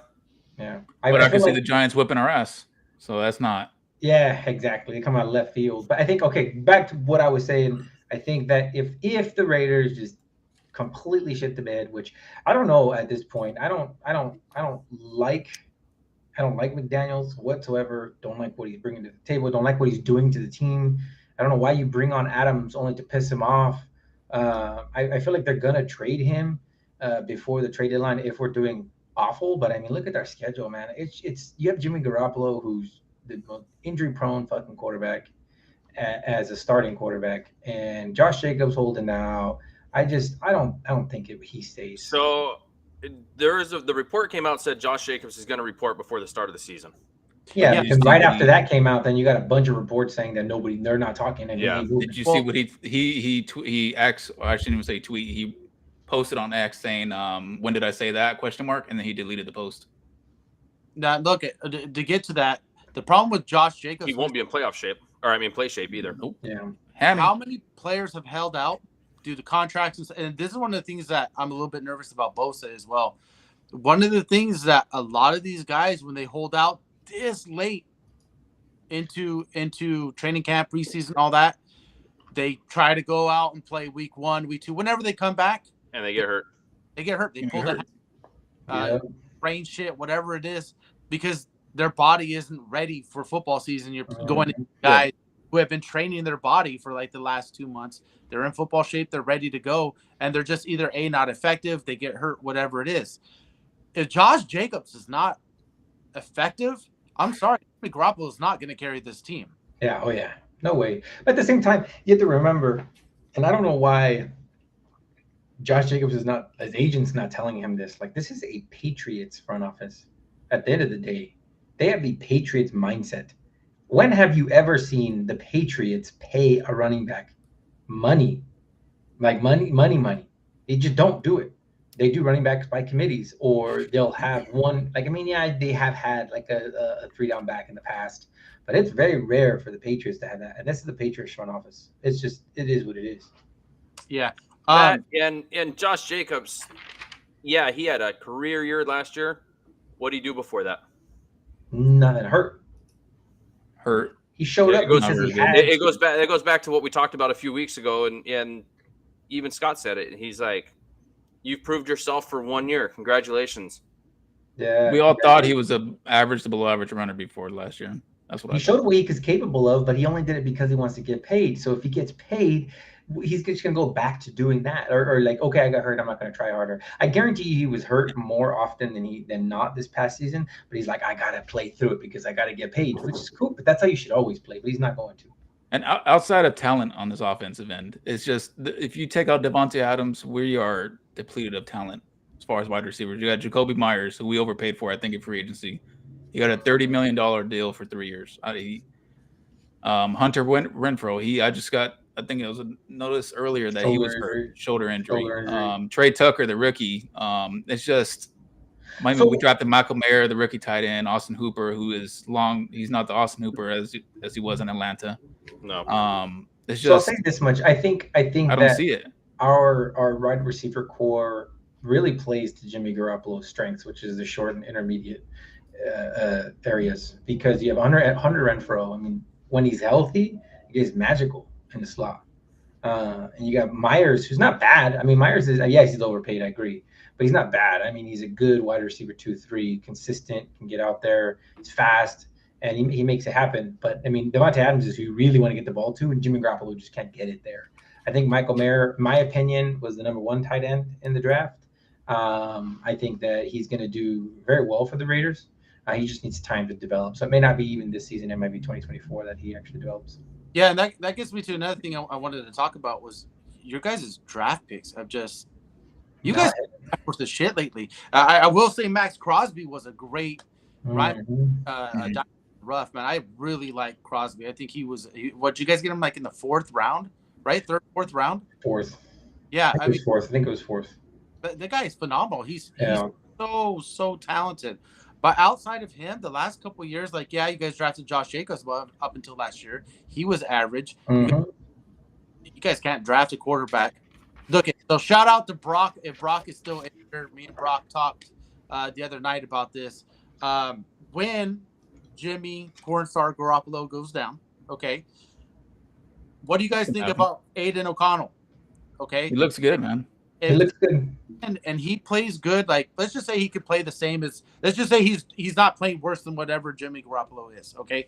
Yeah, But I can feel see like- the Giants whipping our ass. So that's not. Yeah, exactly. They come out of left field. But I think, okay, back to what I was saying. I think that if the Raiders just completely shit the bed, which I don't know at this point, I don't like McDaniels whatsoever. Don't like what he's bringing to the table. Don't like what he's doing to the team. I don't know why you bring on Adams only to piss him off. I feel like they're gonna trade him before the trade deadline if we're doing awful. But I mean, look at our schedule, man. It's you have Jimmy Garoppolo, who's the most injury-prone fucking quarterback as a starting quarterback, and Josh Jacobs holding out. I don't think he stays. So the report came out said Josh Jacobs is going to report before the start of the season. Yeah, Yeah. because right after that came out, then you got a bunch of reports saying that they're not talking. And Yeah. Did you see what he X? I shouldn't even say tweet. He posted on X saying, "When did I say that?" ? And then he deleted the post. Now, look, to get to that, the problem with Josh Jacobs, He won't be in playoff shape, or I mean, play shape either. Nope. Yeah, Hammy. how many players have held out due to contracts? And this is one of the things that I'm a little bit nervous about Bosa as well. One of the things that a lot of these guys, when they hold out this late into training camp, preseason, all that, they try to go out and play week 1, week 2. Whenever they come back, And they get hurt. they get hurt. They Get pull hurt. yeah. brain shit, whatever it is, because their body isn't ready for football season. You're going to guys who have been training their body for like the last 2 months. They're in football shape. They're ready to go. And they're just either not effective, they get hurt, whatever it is. If Josh Jacobs is not effective, I'm sorry, Jimmy Garoppolo is not going to carry this team. Yeah. Oh yeah. No way. But at the same time, you have to remember, and I don't know why Josh Jacobs is not, his agent's not telling him this. Like, this is a Patriots front office. At the end of the day, they have the Patriots mindset. When have you ever seen the Patriots pay a running back money? Like money. They just don't do it. They do running backs by committees, or they'll have one. Like, I mean, yeah, they have had like a 3-down back in the past, but it's very rare for the Patriots to have that. And this is the Patriots front office. It's just, it is what it is. Yeah. That, and Josh Jacobs, yeah, he had a career year last year. What did he do before that? Nothing. Hurt. He showed Yeah, up because he had. It goes back to what we talked about a few weeks ago, and even Scott said it. He's like, "You've proved yourself for 1 year. Congratulations." Yeah. We all thought he was an average to below average runner before last year. That's what He I showed thought. what he is capable of, but he only did it because he wants to get paid. So if he gets paid, he's just going to go back to doing that. Or like, okay, I got hurt, I'm not going to try harder. I guarantee he was hurt more often than not this past season. But he's like, I got to play through it because I got to get paid, which is cool. But that's how you should always play. But he's not going to. And outside of talent on this offensive end, it's just if you take out Devontae Adams, we are depleted of talent as far as wide receivers. You got Jacoby Myers, who we overpaid for, I think, in free agency. He got a $30 million deal for 3 years. Hunter Renfrow, I just got, I think it was a notice earlier that he was hurt, shoulder injury. Trey Tucker, the rookie. It's just, we drafted Michael Mayer, the rookie tight end, Austin Hooper, who is long. He's not the Austin Hooper as he was in Atlanta. No. It's just. So I'll say this much: I think I don't that see it. Our wide receiver core really plays to Jimmy Garoppolo's strengths, which is the short and intermediate areas. Because you have Hunter Renfrow. I mean, when he's healthy, he is magical in the slot. And you got Myers, who's not bad. I mean, Myers is, yes, he's overpaid, I agree, but he's not bad. I mean, he's a good wide receiver 2-3, consistent, can get out there, he's fast, and he makes it happen. But I mean, Devontae Adams is who you really want to get the ball to, and Jimmy Garoppolo just can't get it there. I think Michael Mayer, my opinion, was the number 1 tight end in the draft. I think that he's going to do very well for the Raiders. He just needs time to develop. So it may not be even this season. It might be 2024 that he actually develops. Yeah, and that gets me to another thing I wanted to talk about was your guys' draft picks have just – you guys have worth the shit lately. I will say Max Crosby was a great rough, man. I really like Crosby. I think what, you guys get him like in the 4th round, right? 3rd, 4th round? 4th. Yeah. I mean, 4th. I think it was 4th. But the guy is phenomenal. He's so talented. But outside of him, the last couple of years, like, yeah, you guys drafted Josh Jacobs up until last year. He was average. You guys can't draft a quarterback. Look, so shout out to Brock. If Brock is still here, me and Brock talked the other night about this. When Jimmy Pornstar Garoppolo goes down, okay, what do you guys think about Aiden O'Connell? Okay, He looks good, man. He looks good. And he plays good. Like, let's just say he could play the same as. Let's just say he's not playing worse than whatever Jimmy Garoppolo is. Okay,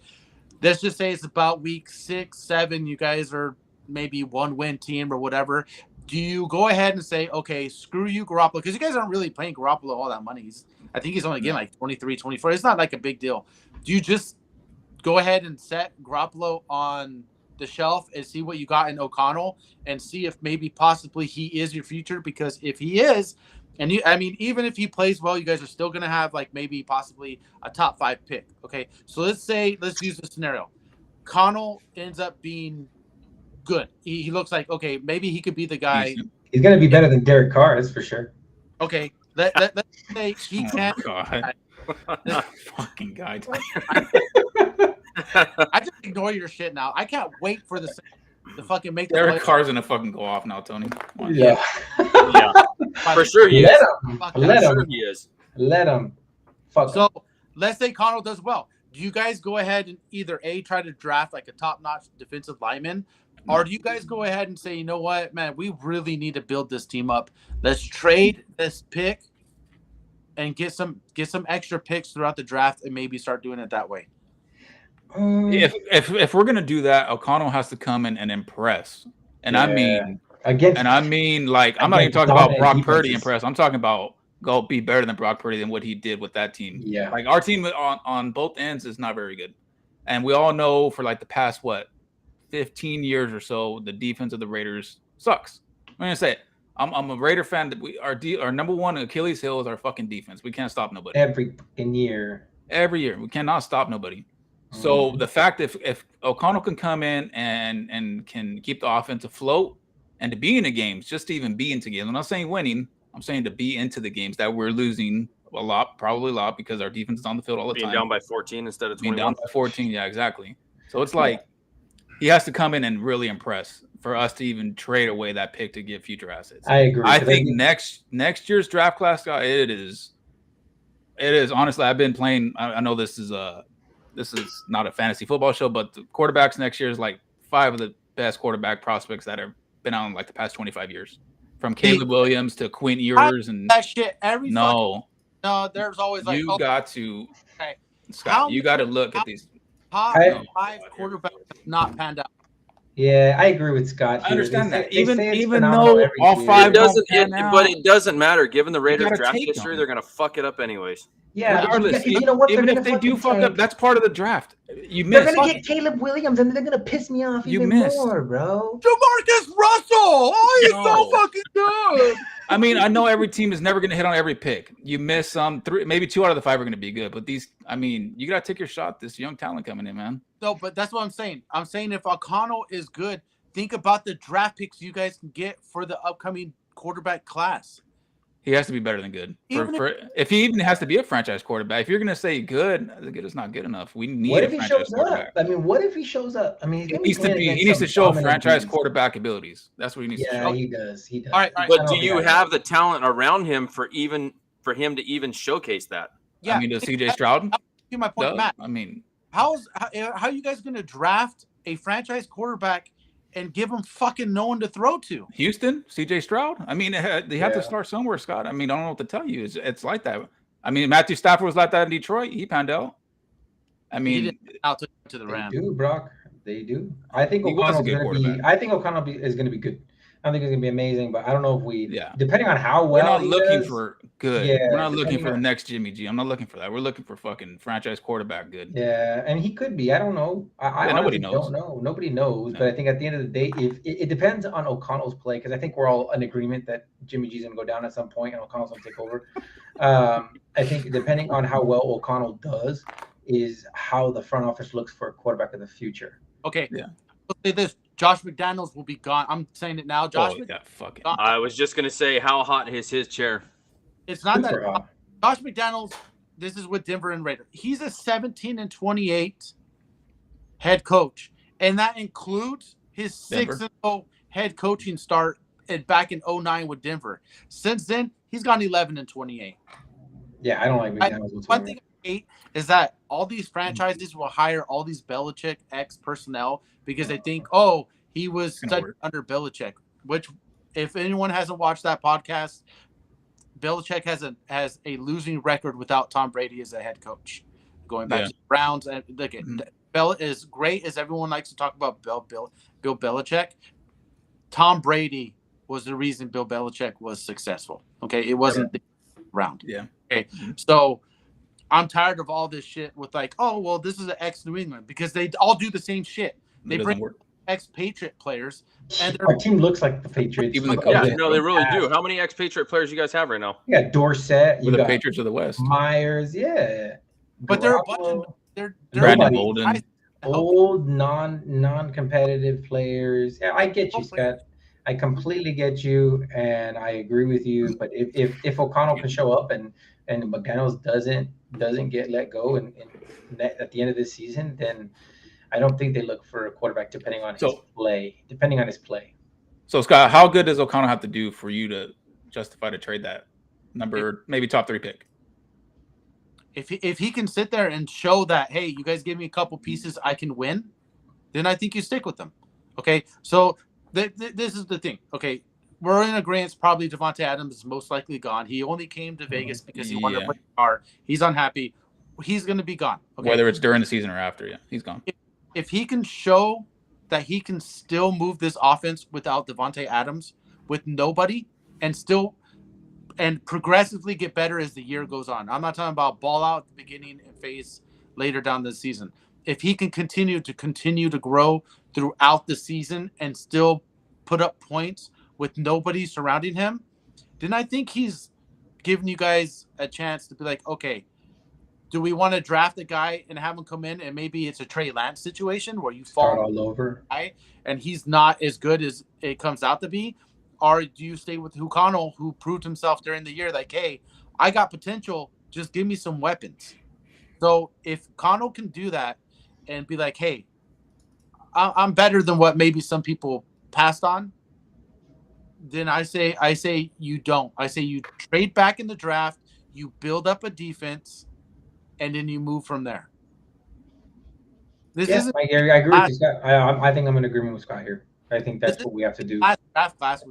let's just say it's about week 6, 7. You guys are maybe 1-win team or whatever. Do you go ahead and say, okay, screw you, Garoppolo? Because you guys aren't really paying Garoppolo all that money. I think he's only getting like 23, 24. It's not like a big deal. Do you just go ahead and set Garoppolo on the shelf and see what you got in O'Connell and see if maybe possibly he is your future? Because if he is, and even if he plays well, you guys are still going to have like maybe possibly a top 5 pick. Okay. So let's use the scenario. Connell ends up being good. He looks like, okay, maybe he could be the guy. He's going to be better than Derek Carr, that's for sure. Okay. Let's say he can't. God. Fucking guy. I just ignore your shit now. I can't wait for the fucking make Derek Carr's gonna fucking go off now, Tony. Yeah. Yeah. For sure he is. Let him. He is. Let him. Fuck. So let's say Connell does well. Do you guys go ahead and either try to draft like a top-notch defensive lineman, or do you guys go ahead and say, you know what, man, we really need to build this team up. Let's trade this pick and get some extra picks throughout the draft and maybe start doing it that way. If we're gonna do that, O'Connell has to come in and impress. And I mean, like I'm not even talking about Brock Purdy impress. I'm talking about go be better than Brock Purdy than what he did with that team. Yeah. Like our team on both ends is not very good. And we all know for like the past 15 years or so, the defense of the Raiders sucks. I'm gonna say it. I'm a Raider fan. That our number one Achilles heel is our fucking defense. We can't stop nobody. Every fucking year. Every year. We cannot stop nobody. So the fact if O'Connell can come in and can keep the offense afloat and to be in the games, just to even be into games. I'm not saying winning. I'm saying to be into the games that we're losing a lot, probably a lot, because our defense is on the field all the time. Being down by 14 instead of 21. Being down by 14, yeah, exactly. So it's like he has to come in and really impress for us to even trade away that pick to get future assets. I agree. I think next year's draft class, guy, it is honestly. I've been playing. I know this is not a fantasy football show, but the quarterbacks next year is like 5 of the best quarterback prospects that have been out in like the past 25 years, from Caleb Williams to Quinn Ewers and that shit. No, there's always like you got to okay. Scott. You got to look at these top 5 quarterbacks have not panned out. Yeah, I agree with Scott. I understand that. Even phenomenal though all 5 but it doesn't matter. Given the Raiders' draft take history, they're gonna fuck it up anyways. Yeah, regardless, you know what? Even if they do fuck up, that's part of the draft. You miss. They're gonna get Caleb Williams, and they're gonna piss me off even more, bro. Jamarcus Russell, he's so fucking good. I mean, I know every team is never going to hit on every pick. You miss some, 3, maybe 2 out of the 5 are going to be good. But these, I mean, you got to take your shot. This young talent coming in, man. No, but that's what I'm saying. I'm saying if O'Connell is good, think about the draft picks you guys can get for the upcoming quarterback class. He has to be better than good. If he even has to be a franchise quarterback, if you're going to say good is not good enough. We need a franchise quarterback. I mean, what if he shows up? I mean, he needs to show franchise quarterback abilities. That's what he needs to show. Yeah, he does. All right. But do you have the talent around him for him to even showcase that? Yeah. I mean, does CJ Stroud? My point, Matt. I mean, how are you guys going to draft a franchise quarterback and give him fucking no one to throw to? Houston, CJ Stroud. I mean, they have to start somewhere, Scott. I mean, I don't know what to tell you. It's like that. I mean, Matthew Stafford was like that in Detroit. He panned out. I mean, he didn't out to the Rams. They do, Brock. They do. I think O'Connell is going to be good. I think it's going to be amazing, but I don't know if we. Yeah. Depending on how well. We're not looking for good. Yeah, we're not looking for the next Jimmy G. I'm not looking for that. We're looking for fucking franchise quarterback good. Yeah, and he could be. I don't know. I nobody knows. Don't know. Nobody knows. No. But I think at the end of the day, if it depends on O'Connell's play, because I think we're all in agreement that Jimmy G's going to go down at some point and O'Connell's going to take over. I think depending on how well O'Connell does is how the front office looks for a quarterback of the future. Okay. Yeah. Let's say this. Josh McDaniels will be gone. I'm saying it now. Josh. Fucking. I was just gonna say, how hot is his chair? It's not that hot. Josh McDaniels. This is with Denver and Raiders. He's a 17-28 head coach, and that includes his 6-0 head coaching start back in 2009 with Denver. Since then, he's gone 11-28. Yeah, I don't like McDaniels. One thing I hate is that all these franchises will hire all these Belichick ex-personnel because they think, he was studied under Belichick, which if anyone hasn't watched that podcast, Belichick has a losing record without Tom Brady as a head coach. Going back to the Browns, and look at Bell is great as everyone likes to talk about Bill Belichick. Tom Brady was the reason Bill Belichick was successful. Okay, it wasn't the round. Yeah. Okay, so I'm tired of all this shit with like, this is an ex-New England because they all do the same shit. They bring ex-Patriot players, and our team looks like the Patriots. Even the they really do. How many ex-Patriot players you guys have right now? You got Dorsett. You got the Patriots of the West. Myers, yeah. But they're a bunch of they're Brandon Bolden. Old non-competitive players. Yeah, I get you, Scott. I completely get you, and I agree with you. But if O'Connell can show up and McDaniels doesn't get let go and at the end of this season, then I don't think they look for a quarterback depending on his play. So Scott, how good does O'Connell have to do for you to justify to trade that maybe top 3 pick? If he can sit there and show that, hey, you guys give me a couple pieces, I can win, then I think you stick with them. Okay, so this is the thing. Okay, we're in agreement. Probably Devontae Adams is most likely gone. He only came to Vegas because he wanted to play the car. He's unhappy. he's going to be gone. Okay. Whether it's during the season or after, yeah, he's gone. If he can show that he can still move this offense without Devontae Adams, with nobody, and progressively get better as the year goes on. I'm not talking about ball out at the beginning and phase later down the season. If he can continue to grow throughout the season and still put up points with nobody surrounding him, then I think he's giving you guys a chance to be like, okay, do we want to draft a guy and have him come in and maybe it's a Trey Lance situation where you Start fall all over. and he's not as good as it comes out to be? Or do you stay with Hucano, who proved himself during the year like, hey, I got potential, just give me some weapons. So if Cano can do that and be like, hey, I'm better than what maybe some people passed on, then I say you don't. I say you trade back in the draft, you build up a defense, and then you move from there. This isn't I agree with you, Scott. I think I'm in agreement with Scott here. I think that's what we have to do. draft class.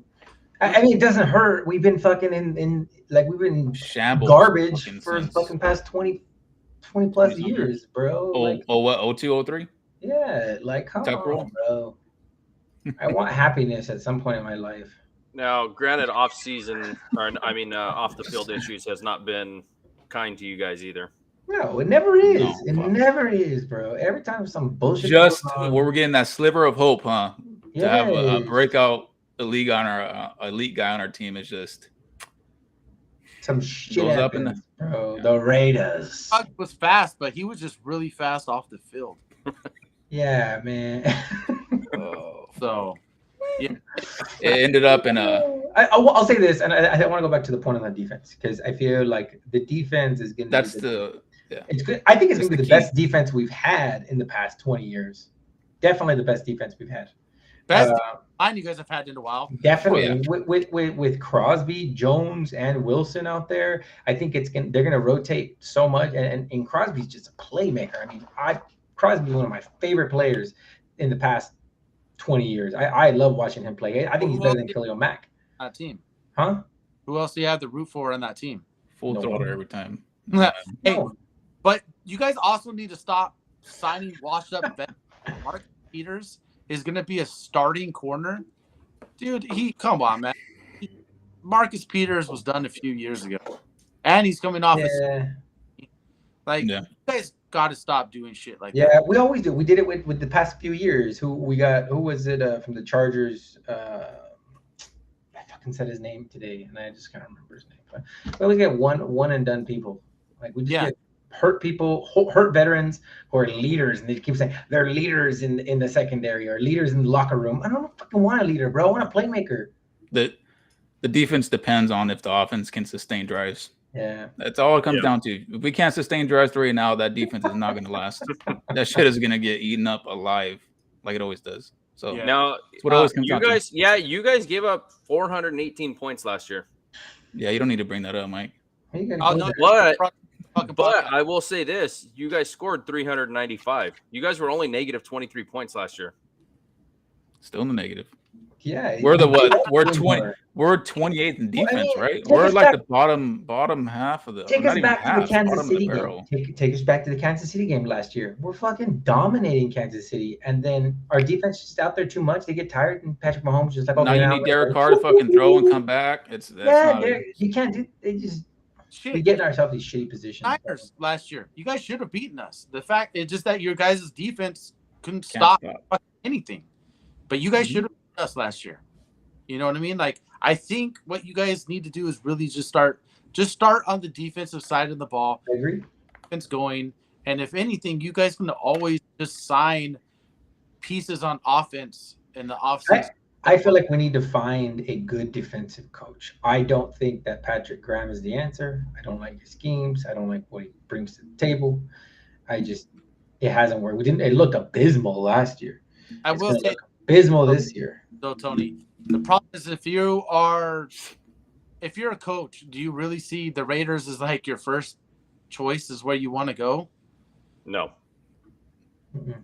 I mean, it doesn't hurt. We've been fucking in we've been Shambles. garbage fucking for since fucking past 20 plus 20 years, bro. what, 02, 03? Yeah, like come Tuck rule? on, bro. I want happiness at some point in my life. Now, granted, off the field issues has not been kind to you guys either. No, it never is. No, it fuck. never is, bro. Every time some bullshit. Just goes on, where we're getting that sliver of hope, huh? To have a yes. breakout elite on our elite guy on our team is just Some shit goes up in happens, bro. The Raiders. Doug was fast, but he was just really fast off the field. Yeah, man. So it ended up in a I'll say this, and I want to go back to the point on the defense because I feel like the defense is going to. that's the yeah. It's good. I think it's That's going to be the the key. best defense we've had in the past 20 years. Definitely the best defense we've had. best line you guys have had in a while. Definitely Oh, with Crosby, Jones, and Wilson out there. I think they're going to rotate so much, and Crosby's just a playmaker. I mean, Crosby's one of my favorite players in the past 20 years. I love watching him play. I think he's better than Khalil Mack. That team. Huh? Who else do you have to root for on that team? full No. throttle every time. Hey, No. but you guys also need to stop signing washed up vets. Mark Peters is going to be a starting corner. Dude, come on, man. Marcus Peters was done a few years ago. And he's coming off Yeah. Yeah. you guys got to stop doing shit like that. Yeah, we always do. We did it with the past few years. Who was it from the Chargers? I fucking said his name today, and I just can't remember his name. But we always get one and done people. Like we just Yeah. get hurt people, hurt veterans who are leaders, and they keep saying they're leaders in the secondary or leaders in the locker room. I don't fucking want a leader, bro. I want a playmaker. The defense depends on if the offense can sustain drives. Yeah. That's all it comes Yeah. down to. If we can't sustain drives right now, that defense is not going to last. That shit is going to get eaten up alive, like it always does. So Yeah. Now, that's what it always comes you down to. guys, you guys gave up 418 points last year. Yeah, you don't need to bring that up, Mike. How you gonna Oh, go no, there? But I will say this: you guys scored 395. You guys were only negative 23 points last year. Still in the negative. Yeah. We're the you what? have to We're do 20. more. We're 28th in Well, I defense, mean, right? take We're us like back- the bottom half of the. Take not us even back to half, the Kansas bottom of the City game. barrel. Take us back to the Kansas City game last year. We're fucking dominating Kansas City, and then our defense is just out there too much. They get tired, and Patrick Mahomes just like, Now okay, you need Derek Carr to fucking throw and come back. That's Yeah, not you can't do. They just we Shit. getting ourselves these shitty positions. Niners last year. You guys should have beaten us. The fact is just that your guys' defense couldn't can't stop stop. anything. But you guys Mhm. should have beat us last year. You know what I mean? Like I think what you guys need to do is really just start on the defensive side of the ball, I agree. defense going, and if anything, you guys can always just sign pieces on offense in the offseason. I feel like we need to find a good defensive coach. I don't think that Patrick Graham is the answer. I don't like his schemes. I don't like what he brings to the table. It hasn't worked. It looked abysmal last year. I It's will gonna say look abysmal this year. though, Tony, the problem is if you're a coach, do you really see the Raiders as like your first choice is where you want to go? No. Mhm.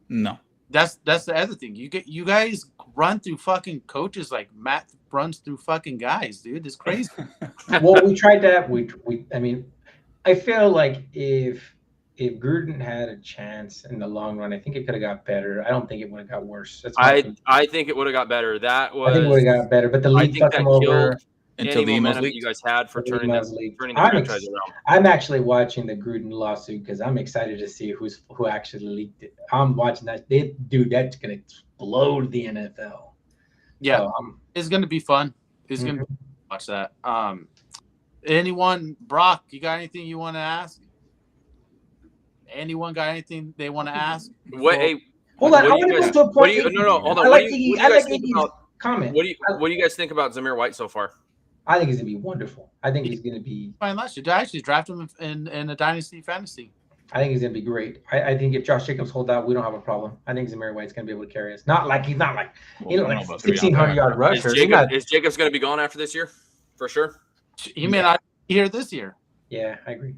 No. Mm-hmm. That's the other thing. You guys run through fucking coaches like Matt runs through fucking guys, dude. It's crazy. Well, we tried that. I mean, I feel like if if Gruden had a chance in the long run, I think it could have got better. I don't think it would have got worse. That's my opinion. I think it would have got better. That I think it would was have got better, but the I league think fucked that him over. killed Until any the emos momentum that leaked. you guys had for The turning emos leaked. the I'm franchise around. I'm actually watching the Gruden lawsuit because I'm excited to see who actually leaked it. I'm watching that. Dude, that's gonna explode the NFL. Yeah, So, it's gonna be fun. It's gonna be watch that. Anyone, Brock, you got anything you want to ask? Anyone got anything they want to ask? Hey, hold on. I what do want you to guys- go to a what point. do you- no, no, hold on. I What like do you I guys like think Iggy's about- comment. What do you guys think about Zamir White so far? I think he's gonna be wonderful. I think he's gonna be. Fine, last year. I actually drafted him in a dynasty fantasy. I think he's gonna be great. I think if Josh Jacobs hold out, we don't have a problem. I think Zamir White's gonna be able to carry us. He's not like Well, I don't know like about 3 1,600 yard rusher. Is Jacobs going to be gone after this year? For sure. He may not be here this year. Yeah, I agree.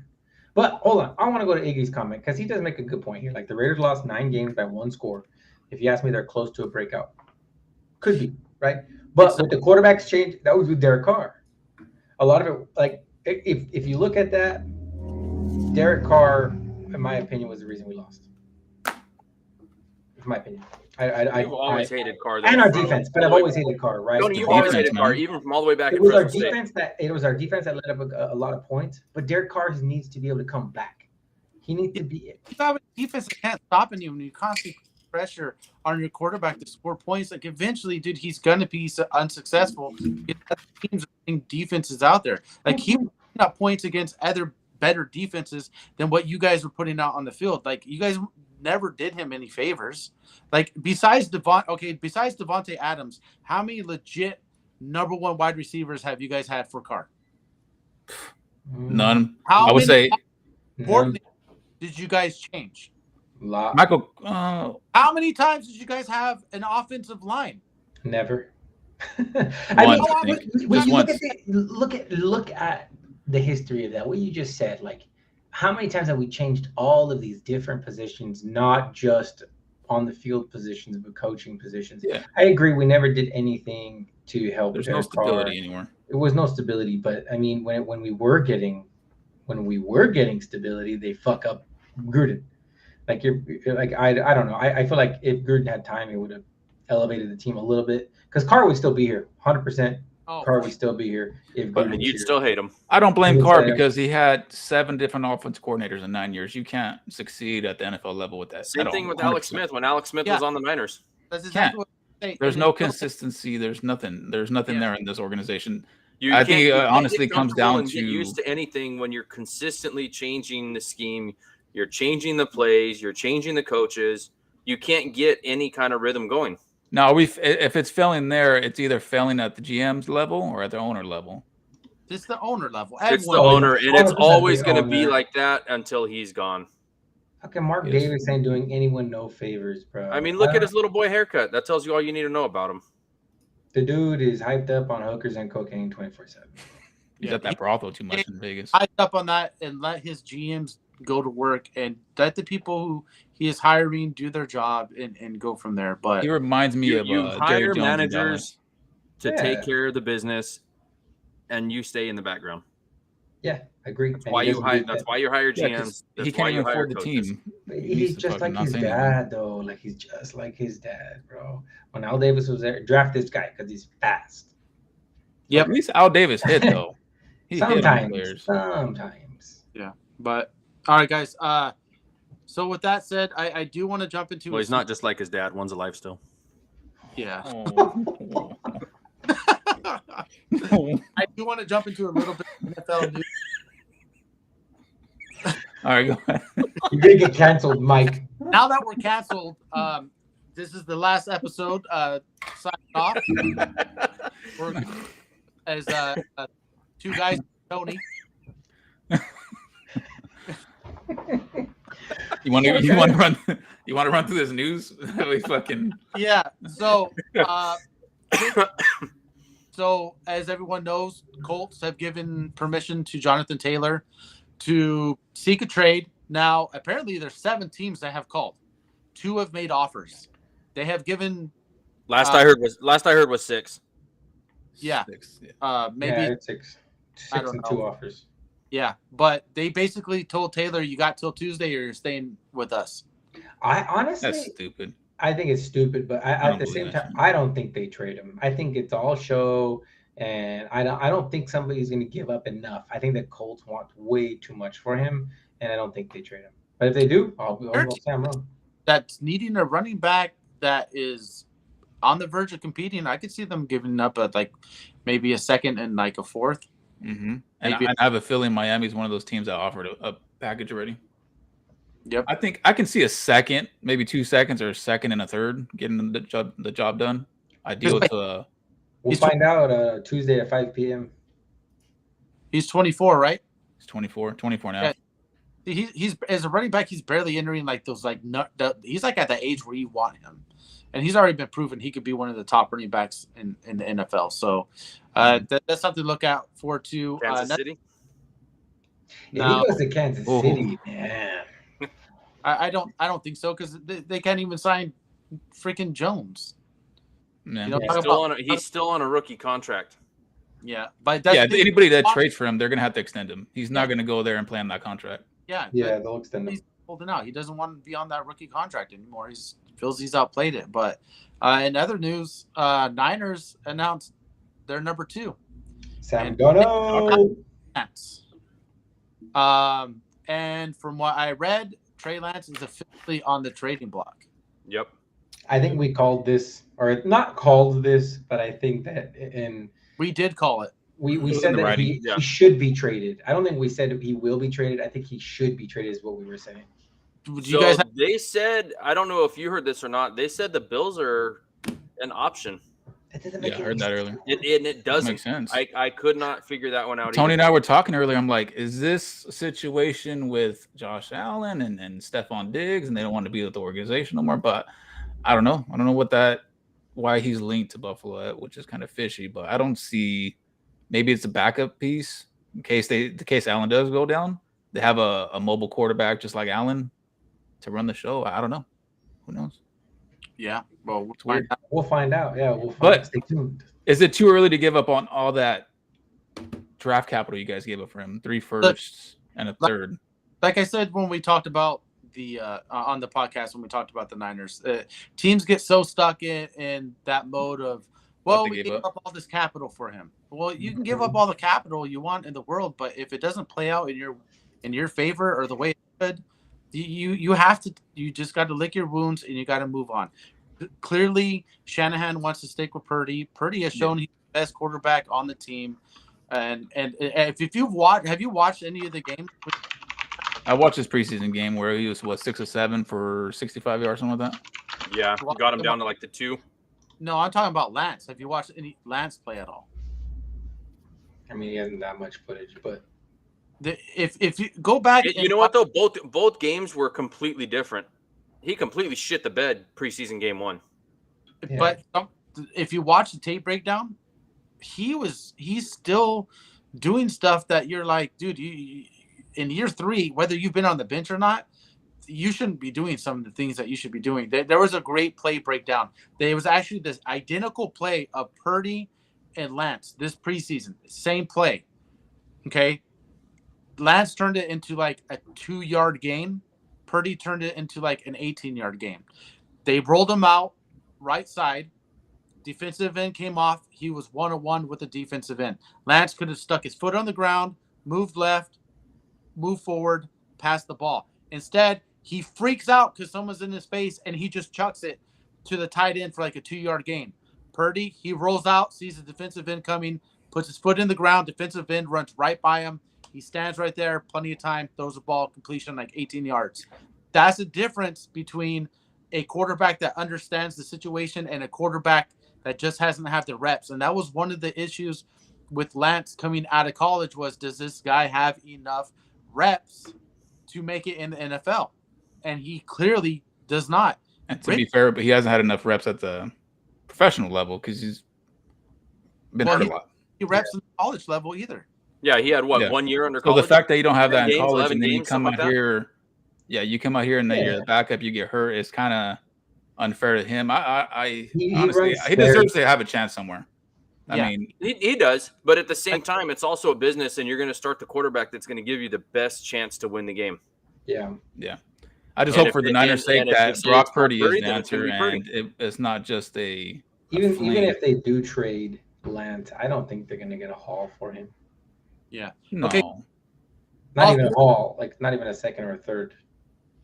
But hold on, I want to go to Iggy's comment because he does make a good point here. Like the Raiders lost 9 games by 1 score. If you ask me, they're close to a breakout. Could be, right? But with the quarterbacks change, that was with Derek Carr. A lot of it, like if you look at that, Derek Carr, in my opinion, was the reason we lost. In my opinion, I've always hated Carr. and our defense, but I've always hated Carr, right? Tony, you've The always defense, hated Carr, even from all the way back It in was our Fresno State. defense that let up a lot of points, but Derek Carr needs to be able to come back. He needs to be. You have a defense that can't stop you when you constantly put pressure on your quarterback to score points. Like eventually, dude, he's gonna be unsuccessful. Teams and defenses out there, like he was putting up points against other better defenses than what you guys were putting out on the field. Like you guys never did him any favors. Like besides Devontae Adams, how many legit number 1 wide receivers have you guys had for Carr? None. How I would many say coordinators did you guys change? Lot. Michael. How many times did you guys have an offensive line? Never. Once, I think. when Just you once. look at the history of that, what you just said, like how many times have we changed all of these different positions, not just on the field positions, but coaching positions? Yeah. I agree. We never did anything to help. There's no Derek Carr. stability anymore. It was no stability, but I mean, when we were getting stability, they fuck up Gruden. Like you're like I don't know. I feel like if Gruden had time, he would have elevated the team a little bit because Carr would still be here, 100%. Oh, Carr would still be here if But Gruden was you'd here. still hate him. I don't blame Yes, Carr I am. because he had 7 different offense coordinators in 9 years. You can't succeed at the NFL level with that. Same at thing all. with Alex 100%. Smith when Alex Smith Yeah. was on the Niners. that's Can't. exactly what I'm saying. There's And no it's- consistency. There's nothing. There's nothing Yeah. there in this organization. You I can't- think it you can't honestly get comes comfortable down and get to- used to anything when you're consistently changing the scheme. You're changing the plays. You're changing the coaches. You can't get any kind of rhythm going. Now, if it's failing there, it's either failing at the GM's level or at the owner level. It's the owner level. It's the Everyone- owner, and it's 100% always the going to be owner. like that until he's gone. How can Mark Yes. Davis ain't doing anyone no favors, bro? I mean, look at his little boy haircut. That tells you all you need to know about him. The dude is hyped up on hookers and cocaine 24/7. He's Yeah, at that brothel too much in Vegas. hyped up on that and let his GMs go to work and let the people who he is hiring do their job and go from there. But He reminds me of You Jerry hire Jones in managers to Yeah. take care of the business, and you stay in the background. Yeah, I agree. That's why you hire. That's why you hire Dallas. Yeah, GMs. 'cause That's he why can't you even hire afford the coaches. team. He He's needs to just fucking like not his say anything. dad, though. Like he's just like his dad, bro. When Al Davis was there, draft this guy because he's fast. Yep. At least Al Davis hit though. He hit on Sometimes, players. sometimes. but all right, guys. So with that said, I do want to jump into. Well, he's not just like his dad. One's alive still. Yeah. Oh. I do want to jump into a little bit of NFL news. All right, go ahead. You're gonna get canceled, Mike. Now that we're canceled, this is the last episode. Signing off. We're, as 2 guys, Tony. You want to run through this news? We fucking Yeah. So, so as everyone knows, Colts have given permission to Jonathan Taylor to seek a trade. Now, apparently, there's 7 teams that have called. 2 have made offers. They have given, Last I heard was 6. yeah, six, yeah. maybe Yeah, it's six I and don't 2 know. offers. Yeah, but they basically told Taylor, "You got till Tuesday, or you're staying with us." I That's honestly, stupid. I think it's stupid, but I at don't the believe same that time, shit. I don't think they trade him. I think it's all show, and I don't think somebody's going to give up enough. I think the Colts want way too much for him, and I don't think they trade him. But if they do, I'll say I'm wrong. That's needing a running back that is on the verge of competing. I could see them giving up maybe a second and like a fourth. Mm-hmm. And Maybe. I have a feeling Miami's one of those teams that offered a package already. Yep. I think I can see a second, maybe 2 seconds, or a second and a third getting the job done. Ideal Just- to We'll He's find out Tuesday at 5 p.m. He's 24, right? 24 now. Yeah. He's as a running back, he's barely entering like those he's like at the age where you want him, and he's already been proven he could be one of the top running backs in the NFL. So that's something to look out for too. Kansas City. If No, he goes to Kansas Oh. City, man. I don't think so because they can't even sign freaking Jones. Yeah. You know, Yeah. talk Still about- he's still on a rookie contract. yeah, but that's Yeah, the thing. anybody that trades for him, they're gonna have to extend him. He's not Yeah. gonna go there and play on that contract. Yeah, Yeah, they'll extend him. he's holding out. He doesn't want to be on that rookie contract anymore. He feels he's outplayed it. But in other news, Niners announced their number 2. Sam Darnold. Lance. And from what I read, Trey Lance is officially on the trading block. Yep. I think we called this, or not called this, but I think that We did call it. we was said in the that writing, yeah. he should be traded. I don't think we said he will be traded. I think he should be traded is what we were saying. Do you So guys have, they said, I don't know if you heard this or not. They said the Bills are an option. That doesn't Yeah, I heard that earlier. It That doesn't. makes sense. I could not figure that one out. Tony either. and I were talking earlier. I'm like, is this a situation with Josh Allen and Stephon Diggs, and they don't want to be with the organization no more? But I don't know. I don't know why he's linked to Buffalo, which is kind of fishy. But I don't see. Maybe it's a backup piece in case Allen does go down. They have a mobile quarterback just like Allen to run the show. I don't know. Who knows? yeah. Well, we'll weird. find out. We'll find out. Yeah, we'll find But- out. Stay tuned. Is it too early to give up on all that draft capital you guys gave up for him? 3 firsts and a third. Like I said when we talked about the on the podcast when we talked about the Niners, teams get so stuck in that mode of, well, they we gave gave up. up all this capital for him. Well, you can give up all the capital you want in the world, but if it doesn't play out in your favor or the way it should, you just got to lick your wounds and you got to move on. Clearly, Shanahan wants to stick with Purdy. Purdy has shown he's the best quarterback on the team, and if you've watched, have you watched any of the games? I watched his preseason game where he was 6 or 7 for 65 yards, something like that. Yeah, got him down to like the 2. No, I'm talking about Lance. Have you watched any Lance play at all? I mean, he hasn't that much footage, but If you go back, You know what though? Both games were completely different. He completely shit the bed preseason game 1. But if you watch the tape breakdown, he's still doing stuff that you're like, dude, in year 3, whether you've been on the bench or not, you shouldn't be doing some of the things that you should be doing. There was a great play breakdown. There was actually this identical play of Purdy and Lance this preseason. Same play. Okay. Lance turned it into like a 2-yard gain. Purdy turned it into like an 18-yard gain. They rolled him out right side. Defensive end came off. He was 1-on-1 with the defensive end. Lance could have stuck his foot on the ground, moved left, moved forward, passed the ball. Instead, he freaks out because someone's in his face and he just chucks it to the tight end for like a 2-yard gain. Purdy, he rolls out, sees the defensive end coming, puts his foot in the ground. Defensive end runs right by him. He stands right there, plenty of time, throws the ball, completion like 18 yards. That's the difference between a quarterback that understands the situation and a quarterback that just hasn't had the reps. And that was one of the issues with Lance coming out of college was, does this guy have enough reps to make it in the NFL? And he clearly does not. And to be fair, but he hasn't had enough reps at the professional level because he's been hurt a lot. He reps in the college level either. Yeah, he had 1 year under So college. the fact that you don't have that 10 in games, college 11 and then you games, come something out like that. here, you come out here and then you're the backup, you get hurt. It's kind of unfair to him. I He honestly, runs he deserves to have a chance somewhere. I Yeah. mean, He does, but at the same time, it's also a business, and you're going to start the quarterback that's going to give you the best chance to win the game. Yeah. I just And hope if for the it- Niners' and sake if you that say Brock it's Brock Purdy is Purdy, the then it's gonna answer, be Purdy. and it's not just a Even fling. if they do trade Lance, I don't think they're gonna get a haul for him. No. Okay. Not Oh, even a haul, like not even a second or a third.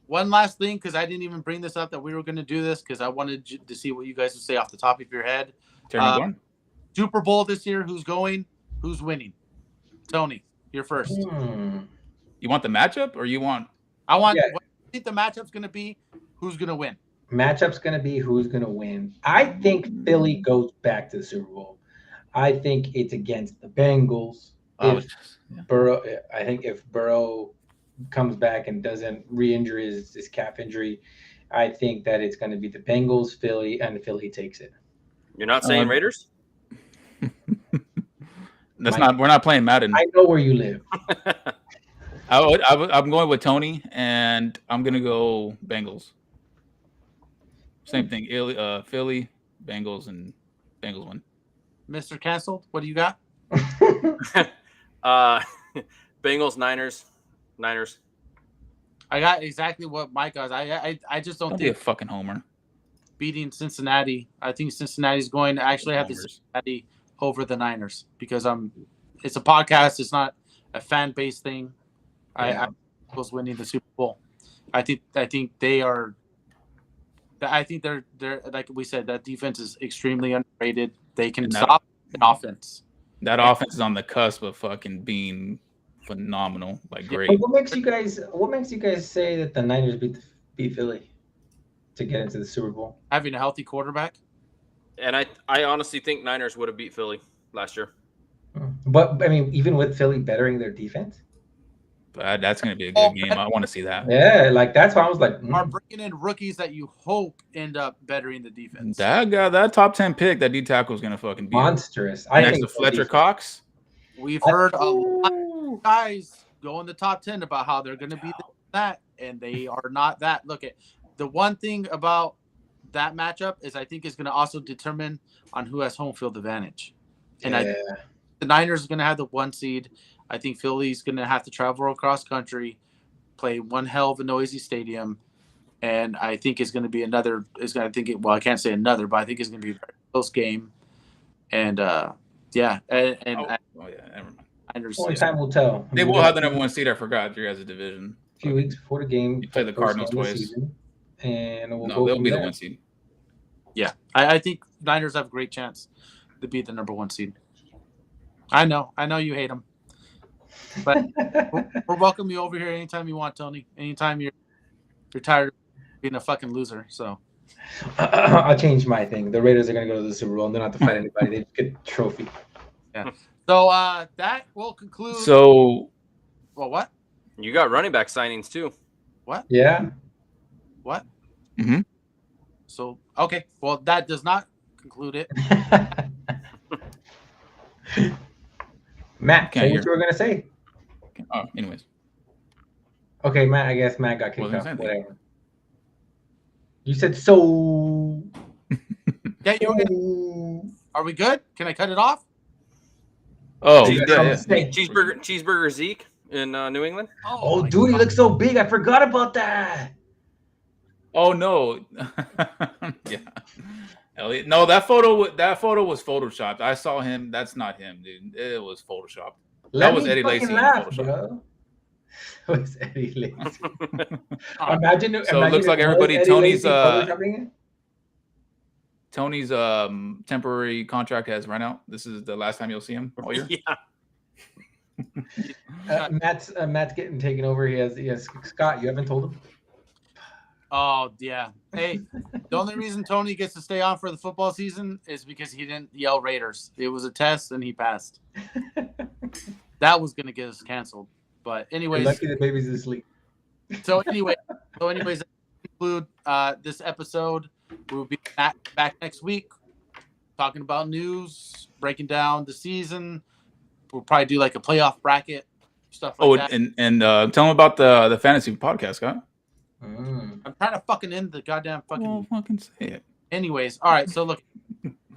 One last thing, because I didn't even bring this up that we were going to do this, because I wanted to see what you guys would say off the top of your head. Terry McLaurin? Super Bowl this year, who's going? Who's winning? Tony, you're first. You want the matchup, or you want? I want. Yeah. What do you think the matchup's going to be? Who's going to win? Matchup's gonna be who's gonna win. I think Philly goes back to the Super Bowl. I think it's against the Bengals. Oh, I think if Burrow comes back and doesn't re-injure his calf injury, I think that it's going to be the Bengals, Philly, and Philly takes it. You're not saying Raiders? We're not playing Madden. I know where you live. I'm going with Tony, and I'm gonna go Bengals. Same thing. Philly, Bengals, and Bengals win. Mr. Canceled, what do you got? Bengals, Niners. I got exactly what Mike does. I just don't Don't be a think fucking homer. beating Cincinnati. I think Cincinnati's going to actually have the Homers. Cincinnati over the Niners because it's a podcast. It's not a fan based thing. Yeah. I was winning the Super Bowl. I think they are. I think they're like we said, that defense is extremely underrated. They can And stop an offense. That offense is on the cusp of fucking being phenomenal, like great. But what makes you guys say that the Niners beat Philly to get into the Super Bowl? Having a healthy quarterback. And I honestly think Niners would have beat Philly last year. But I mean, even with Philly bettering their defense, But that's gonna be a good game. I want to see that. yeah, like that's why I was like, Are bringing in rookies that you hope end up bettering the defense. That guy, that top 10 pick, that D tackle is gonna fucking be monstrous. I next think to Fletcher Cox. We've heard a lot of guys go in the top 10 about how they're going to be that, and they are not that. Look at the one thing about that matchup is I think is going to also determine on who has home field advantage. And Yeah. the Niners are going to have the 1 seed. I think Philly's going to have to travel across country, play one hell of a noisy stadium, and I think it's going to be another. I can't say another, but I think it's going to be a very close game. And yeah, and Yeah, never mind. Niners. Only time will tell. They will have the number 1 seed. I forgot your guys' division. a few weeks before the game. You play the first Cardinals game of the twice. season, and we'll No, go they'll from be the there. 1 seed. Yeah, I think Niners have a great chance to be the number 1 seed. I know you hate them, but we'll welcome you over here anytime you want, Tony. Anytime you're tired of being a fucking loser. So I'll change my thing. The Raiders are going to go to the Super Bowl and they don't have to fight anybody. They just get a trophy. so that will conclude. So Well, what? You got running back signings too. Yeah. What? Mhm. So okay, well that does not conclude it. Matt, Can't say hear. what you were going to say. anyways, Okay, Matt, I guess Matt got kicked Wasn't off. saying Whatever. You said so. Yeah, are we good? Can I cut it off? oh You yeah, got something yeah. to say? Cheeseburger Zeke in New England. Oh, my dude, he God. looks so big. I forgot about that. Oh no, yeah. Elliot, no, that photo was photoshopped. I saw him. That's not him, dude. It was photoshopped. Let was me Eddie fucking Lacy in laugh, Photoshop. bro. It was Eddie Lacy. Imagine So it looks like everybody. Tony's temporary contract has run out. This is the last time you'll see him all year. Yeah. Matt's getting taken over. He has Scott. You haven't told him. Oh yeah. Hey, the only reason Tony gets to stay on for the football season is because he didn't yell Raiders. It was a test and he passed. That was gonna get us canceled. But You're anyways, lucky the baby's asleep. anyways, that conclude this episode. We'll be back next week talking about news, breaking down the season. We'll probably do like a playoff bracket, stuff like that. and tell them about the fantasy podcast, Scott. I'm trying to fucking end the goddamn fucking. Well, fucking say it. Anyways, all right. So look,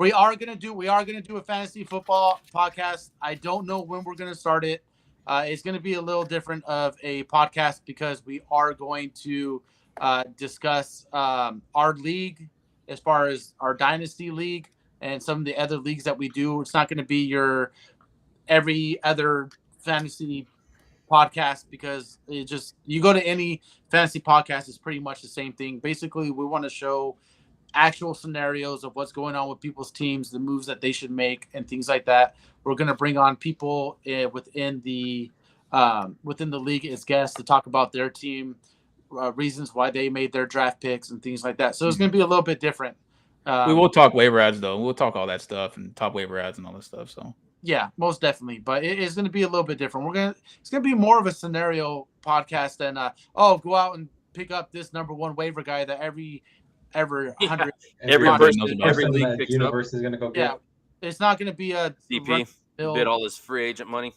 We are gonna do a fantasy football podcast. I don't know when we're gonna start it. It's gonna be a little different of a podcast because we are going to discuss our league as far as our dynasty league and some of the other leagues that we do. It's not going to be your every other fantasy podcast because it just you go to any fantasy podcast, it's pretty much the same thing. Basically, we want to show actual scenarios of what's going on with people's teams, the moves that they should make, and things like that. We're going to bring on people within the league as guests to talk about their team, reasons why they made their draft picks, and things like that. So it's going to be a little bit different. We will talk waiver ads though. We'll talk all that stuff and top waiver ads and all that stuff. So yeah, most definitely. But it is going to be a little bit different. It's going to be more of a scenario podcast than go out and pick up this number one waiver guy that every 100 every league picks universe up. is going to go get. Yeah, it's not going to be a CP bid all his free agent money.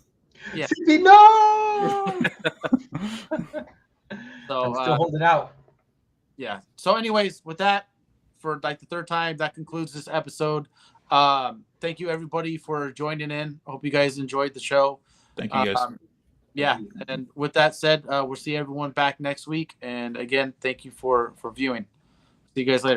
Yeah. CP, no. So I'm still holding out. Yeah. So, anyways, with that, for like the third time, that concludes this episode. Thank you everybody for joining in. I hope you guys enjoyed the show. thank you guys. Yeah. And with that said, we'll see everyone back next week. And again, thank you for viewing. See you guys later.